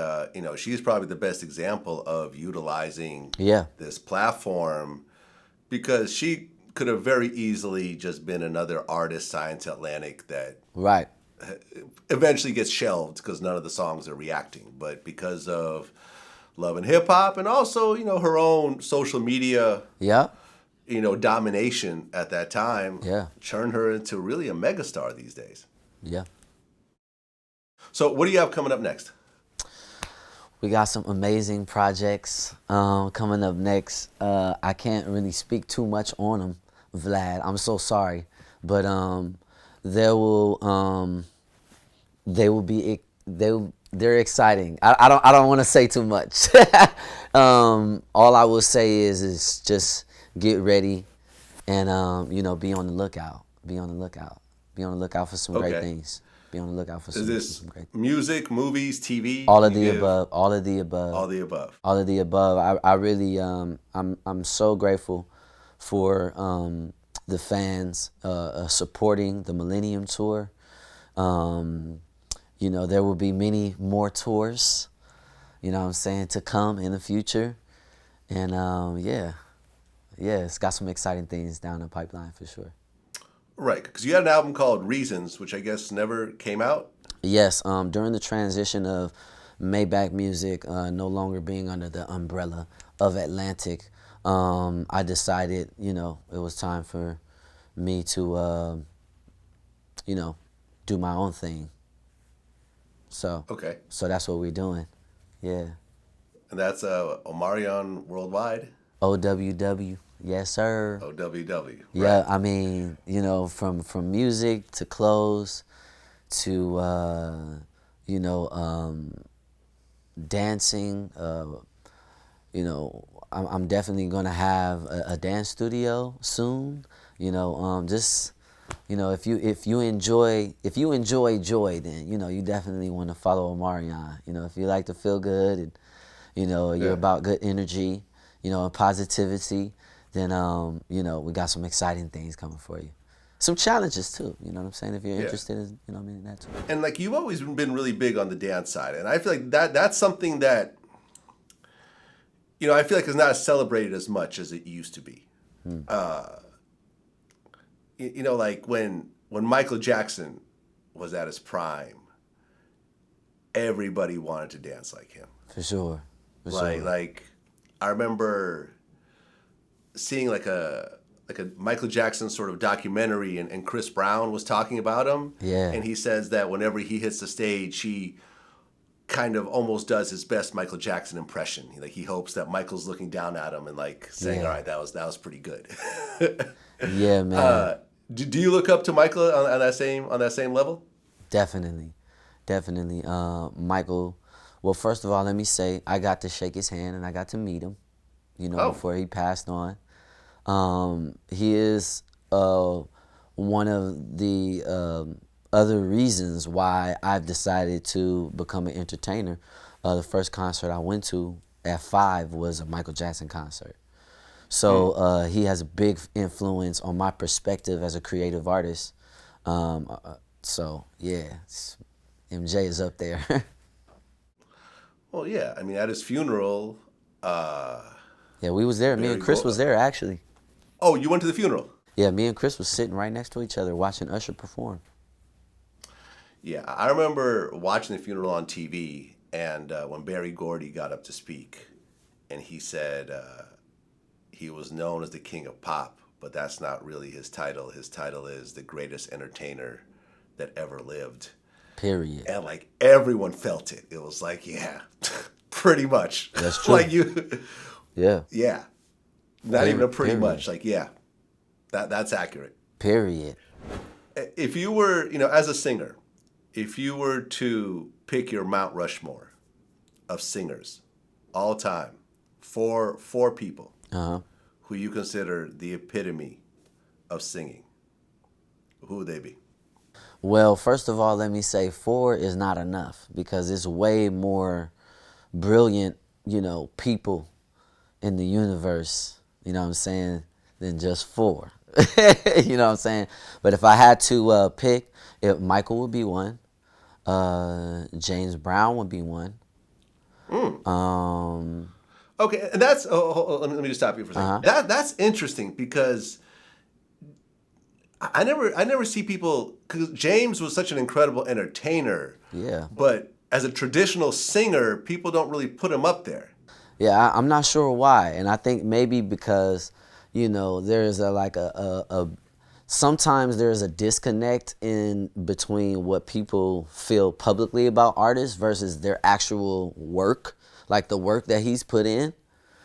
Speaker 1: she's probably the best example of utilizing this platform because she could have very easily just been another artist signed to Atlantic that
Speaker 2: Right.
Speaker 1: eventually gets shelved because none of the songs are reacting. But because of Love and Hip Hop and also, her own social media,
Speaker 2: Yeah.
Speaker 1: domination at that time, turned her into really a megastar these days.
Speaker 2: Yeah.
Speaker 1: So what do you have coming up next?
Speaker 2: We got some amazing projects coming up next. I can't really speak too much on them, Vlad. I'm so sorry, but they're exciting. I don't want to say too much. All I will say is just get ready and be on the lookout. Be on the lookout. Be on the lookout for some great
Speaker 1: Okay.
Speaker 2: things. Be on the lookout for
Speaker 1: Is
Speaker 2: some
Speaker 1: this
Speaker 2: great things.
Speaker 1: music, movies, TV?
Speaker 2: All of
Speaker 1: You
Speaker 2: the
Speaker 1: give
Speaker 2: above. All of the above.
Speaker 1: All the above.
Speaker 2: All of the above. I really I'm so grateful for the fans supporting the Millennium Tour. You know, there will be many more tours, you know what I'm saying, to come in the future. And yeah, it's got some exciting things down the pipeline for sure.
Speaker 1: Right, because you had an album called Reasons, which I guess never came out.
Speaker 2: Yes, during the transition of Maybach Music no longer being under the umbrella of Atlantic, I decided, you know, it was time for me to, you know, do my own thing. So,
Speaker 1: Okay.
Speaker 2: so that's what we're doing. Yeah.
Speaker 1: And that's Omarion Worldwide,
Speaker 2: OWW. Yes, sir.
Speaker 1: OWW.
Speaker 2: Yeah,
Speaker 1: Right.
Speaker 2: I mean, you know, from music to clothes to, you know, dancing. You know, I'm definitely gonna have a dance studio soon. You know, just, you know, if you enjoy joy, then you know you definitely want to follow Omarion. You know, if you like to feel good and you know you're
Speaker 1: Yeah.
Speaker 2: about good energy, you know, and positivity, then you know we got some exciting things coming for you. Some challenges too. You know what I'm saying? If you're
Speaker 1: Yeah.
Speaker 2: interested in, you know, what I mean, in that too.
Speaker 1: And like you've always been really big on the dance side, and I feel like that's something that, you know, I feel like is not celebrated as much as it used to be. You know, like when Michael Jackson was at his prime, everybody wanted to dance like him.
Speaker 2: For sure. For
Speaker 1: Like
Speaker 2: sure.
Speaker 1: like I remember seeing like a Michael Jackson sort of documentary, and Chris Brown was talking about him.
Speaker 2: Yeah.
Speaker 1: And he says that whenever he hits the stage, he kind of almost does his best Michael Jackson impression. Like he hopes that Michael's looking down at him and like saying,
Speaker 2: Yeah.
Speaker 1: "All right, that was pretty good."
Speaker 2: Yeah, man.
Speaker 1: Do you look up to Michael on that same level?
Speaker 2: Definitely. Michael, well, first of all, let me say I got to shake his hand and I got to meet him, you know,
Speaker 1: Oh.
Speaker 2: before he passed on. He is one of the other reasons why I've decided to become an entertainer. The first concert I went to at 5 was a Michael Jackson concert. So he has a big influence on my perspective as a creative artist. So yeah, MJ is up there.
Speaker 1: Well, yeah. I mean, at his funeral.
Speaker 2: Yeah, we was there. Me
Speaker 1: Very
Speaker 2: and Chris
Speaker 1: cool.
Speaker 2: was there actually.
Speaker 1: Oh, you went to the funeral?
Speaker 2: Yeah, me and Chris was sitting right next to each other watching Usher perform.
Speaker 1: Yeah, I remember watching the funeral on TV, and when Barry Gordy got up to speak, and he said he was known as the king of pop, but that's not really his title. His title is the greatest entertainer that ever lived.
Speaker 2: Period.
Speaker 1: And like everyone felt it. It was like, yeah, pretty much.
Speaker 2: That's true.
Speaker 1: Like you,
Speaker 2: Yeah.
Speaker 1: yeah, not even a pretty
Speaker 2: Period.
Speaker 1: much. Like, yeah, that's accurate.
Speaker 2: Period.
Speaker 1: If you were, you know, as a singer, if you were to pick your Mount Rushmore of singers all time, four people who you consider the epitome of singing, who would they be?
Speaker 2: Well, first of all, let me say 4 is not enough because it's way more brilliant, you know, people in the universe, you know what I'm saying, than just 4. You know what I'm saying? But if I had to pick, Michael would be one. James Brown would be one.
Speaker 1: Okay, and that's let me just stop you for a second. That's interesting because I never see people, because James was such an incredible entertainer.
Speaker 2: Yeah.
Speaker 1: But as a traditional singer, people don't really put him up there.
Speaker 2: Yeah, I'm not sure why, and I think maybe because, you know, there's a sometimes there's a disconnect in between what people feel publicly about artists versus their actual work, like the work that he's put in.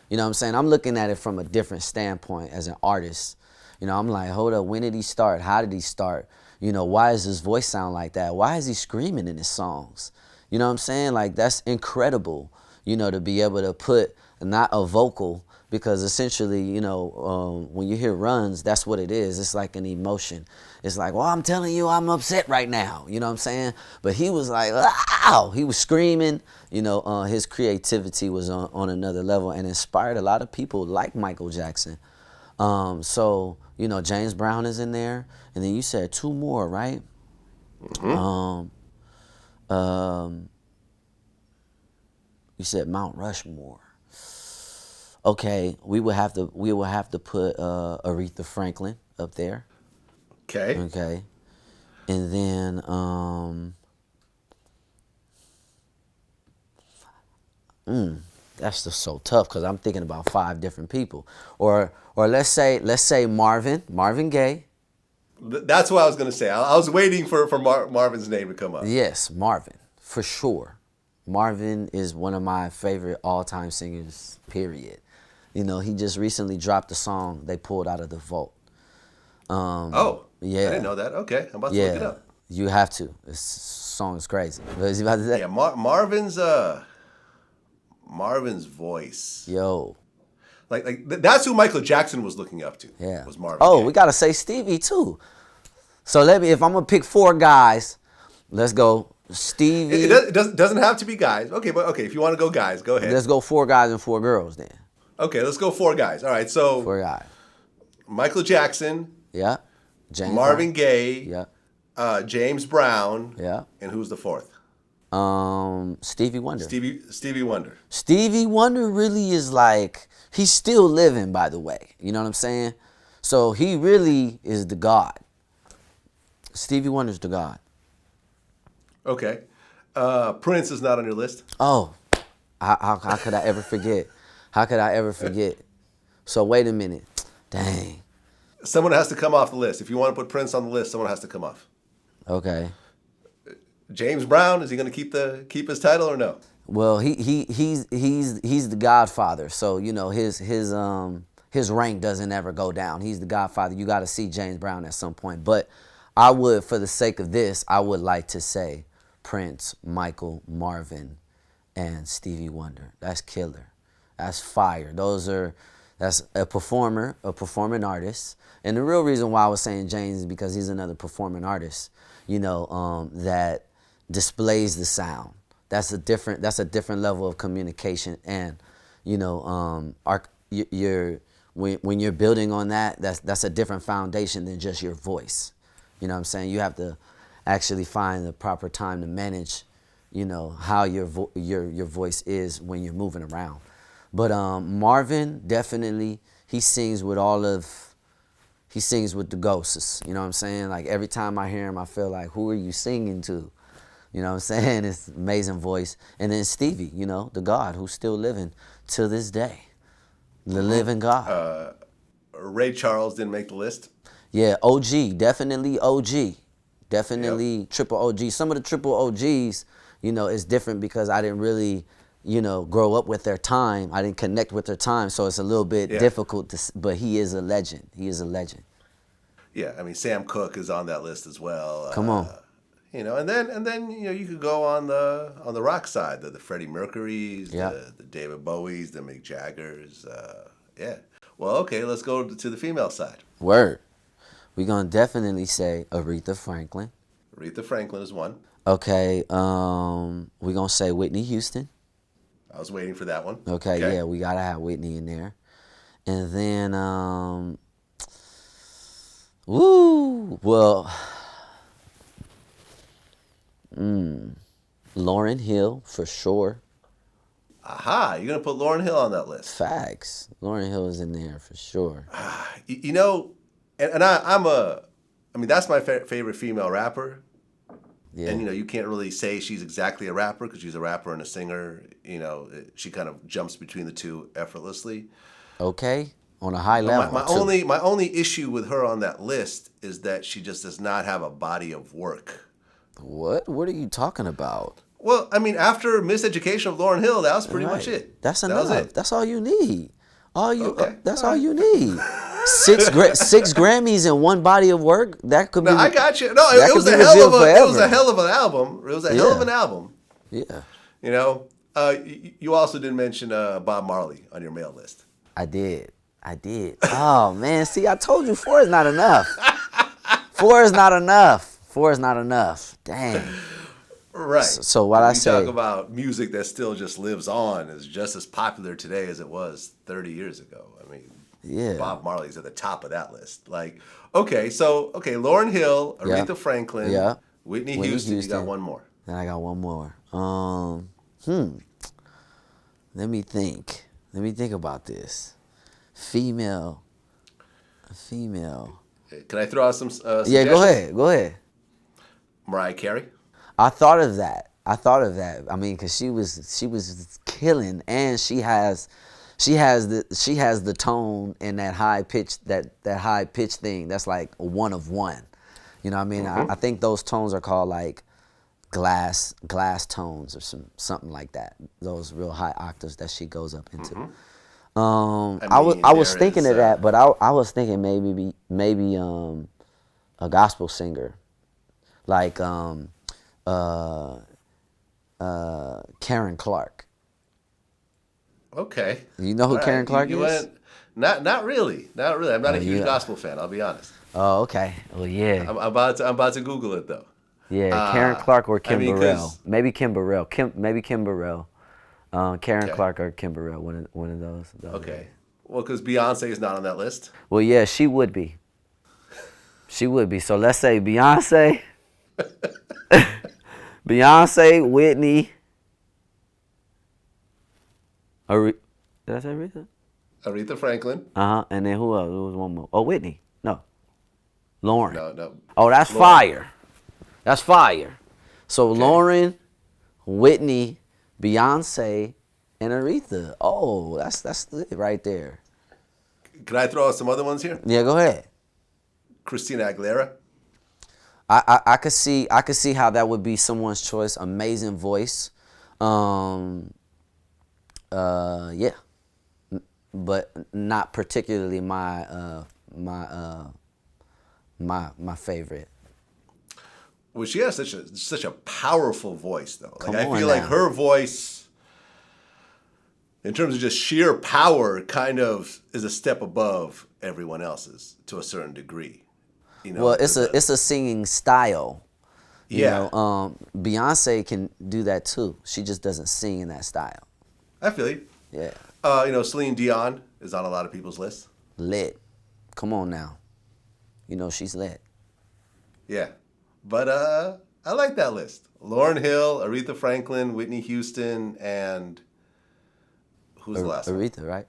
Speaker 2: You know what I'm saying? I'm looking at it from a different standpoint as an artist. You know, I'm like, hold up, when did he start? How did he start? You know, why does his voice sound like that? Why is he screaming in his songs? You know what I'm saying? Like, that's incredible. you know, to be able to put not a vocal, because essentially, you know, when you hear runs, that's what it is. It's like an emotion. It's like, well, I'm telling you, I'm upset right now. You know what I'm saying? But he was like, ow! He was screaming. You know, his creativity was on another level and inspired a lot of people like Michael Jackson. So, you know, James Brown is in there. And then you said 2 more, right? You said Mount Rushmore. Okay, we would have to put Aretha Franklin up there.
Speaker 1: Okay.
Speaker 2: Okay. And then that's just so tough because I'm thinking about 5 different people. Or let's say Marvin Gaye.
Speaker 1: That's what I was going to say. I was waiting for Marvin's name to come up.
Speaker 2: Yes, Marvin, for sure. Marvin is one of my favorite all-time singers, period. You know, he just recently dropped a song they pulled out of the vault.
Speaker 1: Oh,
Speaker 2: yeah.
Speaker 1: I didn't know that. Okay, I'm about to look it up.
Speaker 2: You have to. This song is crazy. What is he about to say?
Speaker 1: Yeah, Marvin's voice.
Speaker 2: Yo.
Speaker 1: Like that's who Michael Jackson was looking up to.
Speaker 2: Yeah.
Speaker 1: Was Marvin.
Speaker 2: Oh,
Speaker 1: Gaye.
Speaker 2: we gotta say Stevie too. So if I'm gonna pick 4 guys, let's go Stevie.
Speaker 1: It doesn't have to be guys. Okay, but if you want to go guys, go ahead.
Speaker 2: Let's go 4 guys and 4 girls then.
Speaker 1: Okay, let's go 4 guys. All right, so
Speaker 2: 4 guys.
Speaker 1: Michael Jackson.
Speaker 2: Yeah. James
Speaker 1: Marvin
Speaker 2: Brown.
Speaker 1: Gaye.
Speaker 2: Yeah.
Speaker 1: James Brown.
Speaker 2: Yeah.
Speaker 1: And who's the 4th?
Speaker 2: Stevie Wonder.
Speaker 1: Stevie Wonder.
Speaker 2: Stevie Wonder really is like, he's still living, by the way. You know what I'm saying? So he really is the God. Stevie Wonder's the God.
Speaker 1: Okay. Prince is not on your list.
Speaker 2: Oh, how could I ever forget? How could I ever forget? So wait a minute. Dang.
Speaker 1: Someone has to come off the list. If you want to put Prince on the list, someone has to come off.
Speaker 2: Okay.
Speaker 1: James Brown, is he going to keep his title or no?
Speaker 2: Well, he's the Godfather, so you know his rank doesn't ever go down. He's the Godfather. You got to see James Brown at some point. But I would, for the sake of this, I would like to say Prince, Michael, Marvin, and Stevie Wonder. That's killer. That's fire. That's a performer, a performing artist. And the real reason why I was saying James is because he's another performing artist, you know, that displays the sound. That's a different level of communication. And, you know, when you're building on that, that's a different foundation than just your voice. You know what I'm saying? You have to actually find the proper time to manage, you know, how your voice is when you're moving around. But Marvin, definitely, he sings with the ghosts. You know what I'm saying? Like every time I hear him, I feel like, who are you singing to? You know what I'm saying? It's amazing voice. And then Stevie, you know, the God who's still living to this day. The living God.
Speaker 1: Ray Charles didn't make the list.
Speaker 2: Yeah, OG, definitely OG. Definitely triple OG. Some of the triple OGs, you know, is different because I didn't really, you know, grow up with their time. I didn't connect with their time, so it's a little bit difficult but he is a legend. He is a legend.
Speaker 1: Yeah, I mean Sam Cooke is on that list as well.
Speaker 2: Come on.
Speaker 1: You know, and then you know you could go on the rock side, the Freddie Mercurys, the David Bowies, the Mick Jaggers. Yeah. Well, okay, let's go to the female side.
Speaker 2: Word. We're gonna definitely say Aretha Franklin.
Speaker 1: Aretha Franklin is one.
Speaker 2: Okay. We're gonna say Whitney Houston.
Speaker 1: I was waiting for that one.
Speaker 2: Okay, yeah, we gotta have Whitney in there. And then Lauryn Hill for sure.
Speaker 1: Aha, you're gonna put Lauryn Hill on that list.
Speaker 2: Facts. Lauryn Hill is in there for sure.
Speaker 1: You know, and I mean that's my favorite female rapper. Yeah. And you know, you can't really say she's exactly a rapper because she's a rapper and a singer. You know, she kind of jumps between the two effortlessly.
Speaker 2: Okay, on a high level.
Speaker 1: My only issue with her on that list is that she just does not have a body of work.
Speaker 2: What? What are you talking about?
Speaker 1: Well, I mean, after Miseducation of Lauryn Hill, that was pretty much it.
Speaker 2: That's enough. That's all you need. That's all you need. 6 Grammys and 1 body of work. That could be.
Speaker 1: No, I got you. No, it was a hell of an album. It was a hell of an album.
Speaker 2: Yeah.
Speaker 1: You know, You also didn't mention Bob Marley on your male list.
Speaker 2: I did. Oh man, see, I told you 4 is not enough. 4 is not enough. 4 is not enough. Dang.
Speaker 1: Right.
Speaker 2: So what I say?
Speaker 1: You talk about music that still just lives on, is just as popular today as it was 30 years ago. I mean,
Speaker 2: Yeah.
Speaker 1: Bob Marley's at the top of that list. Like, okay, Lauryn Hill, Aretha Franklin,
Speaker 2: Yeah.
Speaker 1: Whitney Houston. You got one more.
Speaker 2: Then I got one more. Let me think. Let me think about this. Female.
Speaker 1: Can I throw out some
Speaker 2: Yeah,
Speaker 1: suggestions?
Speaker 2: go ahead.
Speaker 1: Mariah Carey.
Speaker 2: I thought of that. I mean, cause she was killing, and she has the tone and that high pitch thing. That's like a one of one. You know what I mean? I think those tones are called like glass tones or something like that. Those real high octaves that she goes up into. I was thinking of that, but I was thinking maybe a gospel singer, like Karen Clark.
Speaker 1: Okay.
Speaker 2: You know who
Speaker 1: All
Speaker 2: Karen
Speaker 1: right.
Speaker 2: Clark
Speaker 1: You
Speaker 2: is?
Speaker 1: Not really. I'm not a huge
Speaker 2: yeah.
Speaker 1: gospel fan. I'll be honest.
Speaker 2: Oh, okay. Well, yeah.
Speaker 1: I'm about to Google it though.
Speaker 2: Yeah, Karen Clark or Kim
Speaker 1: I mean,
Speaker 2: Burrell.
Speaker 1: 'cause-
Speaker 2: Maybe Kim Burrell. Kim Burrell. Karen
Speaker 1: Okay.
Speaker 2: Clark or Kim Burrell. One of those.
Speaker 1: Okay. Well, because Beyonce is not on that list.
Speaker 2: Well, yeah, she would be. She would be. So let's say Beyonce, Whitney. Did I say Aretha?
Speaker 1: Aretha Franklin.
Speaker 2: And then who else? There was one more. Oh, Whitney. No. Lauren.
Speaker 1: No.
Speaker 2: Oh, that's
Speaker 1: Lauren.
Speaker 2: fire. That's fire. So Lauren, Whitney, Beyonce, and Aretha. Oh, that's it right there.
Speaker 1: Can I throw out some other ones here?
Speaker 2: Yeah, go ahead.
Speaker 1: Christina Aguilera.
Speaker 2: I could see how that would be someone's choice. Amazing voice. Yeah. But not particularly my favorite.
Speaker 1: Well, she has such a powerful voice, though. Like,
Speaker 2: Come
Speaker 1: I
Speaker 2: on
Speaker 1: feel like
Speaker 2: now.
Speaker 1: her voice, in terms of just sheer power, kind of is a step above everyone else's to a certain degree. You know,
Speaker 2: Well, it's a singing style. You
Speaker 1: Yeah.
Speaker 2: know, Beyonce can do that too. She just doesn't sing in that style.
Speaker 1: I feel you.
Speaker 2: Yeah.
Speaker 1: Celine Dion is on a lot of people's lists.
Speaker 2: Lit. Come on now. You know she's lit.
Speaker 1: Yeah. But I like that list. Lauryn Hill, Aretha Franklin, Whitney Houston, and who's the last one?
Speaker 2: Aretha, right?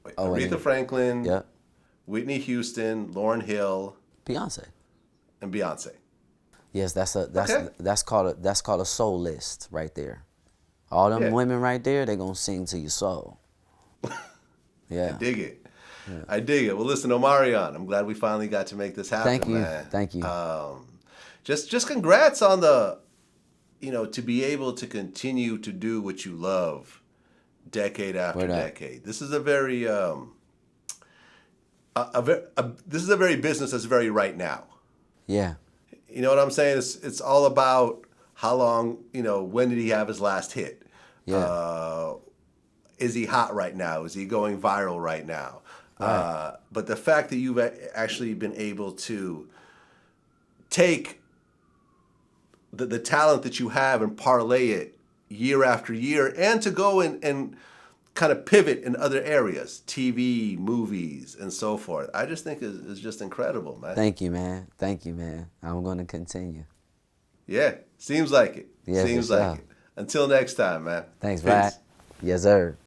Speaker 1: Wait,
Speaker 2: Oh, wait a
Speaker 1: Aretha
Speaker 2: minute.
Speaker 1: Franklin,
Speaker 2: Yeah.
Speaker 1: Whitney Houston, Lauryn Hill,
Speaker 2: Beyonce.
Speaker 1: and Beyonce.
Speaker 2: Yes, that's
Speaker 1: Okay.
Speaker 2: called a soul list right there. All them
Speaker 1: Yeah.
Speaker 2: women right there, they gonna sing to your soul. Yeah.
Speaker 1: Dig it. I dig it. Well, listen, Omarion, I'm glad we finally got to make this happen,
Speaker 2: Thank you.
Speaker 1: man.
Speaker 2: Thank you.
Speaker 1: Just congrats on to be able to continue to do what you love decade after
Speaker 2: Word up.
Speaker 1: decade. This is a very this is a very business that's very right now.
Speaker 2: Yeah.
Speaker 1: You know what I'm saying? It's all about how long, when did he have his last hit?
Speaker 2: Yeah.
Speaker 1: Is he hot right now? Is he going viral right now? But the fact that you've actually been able to take the talent that you have and parlay it year after year, and to go and kind of pivot in other areas, TV, movies, and so forth, I just think is just incredible, man.
Speaker 2: Thank you, man. Thank you, man. I'm gonna continue.
Speaker 1: Yeah, seems like it.
Speaker 2: Yeah, for
Speaker 1: seems
Speaker 2: sure.
Speaker 1: like it. Until next time, man.
Speaker 2: Thanks,
Speaker 1: Peace.
Speaker 2: Vlad. Yes, sir.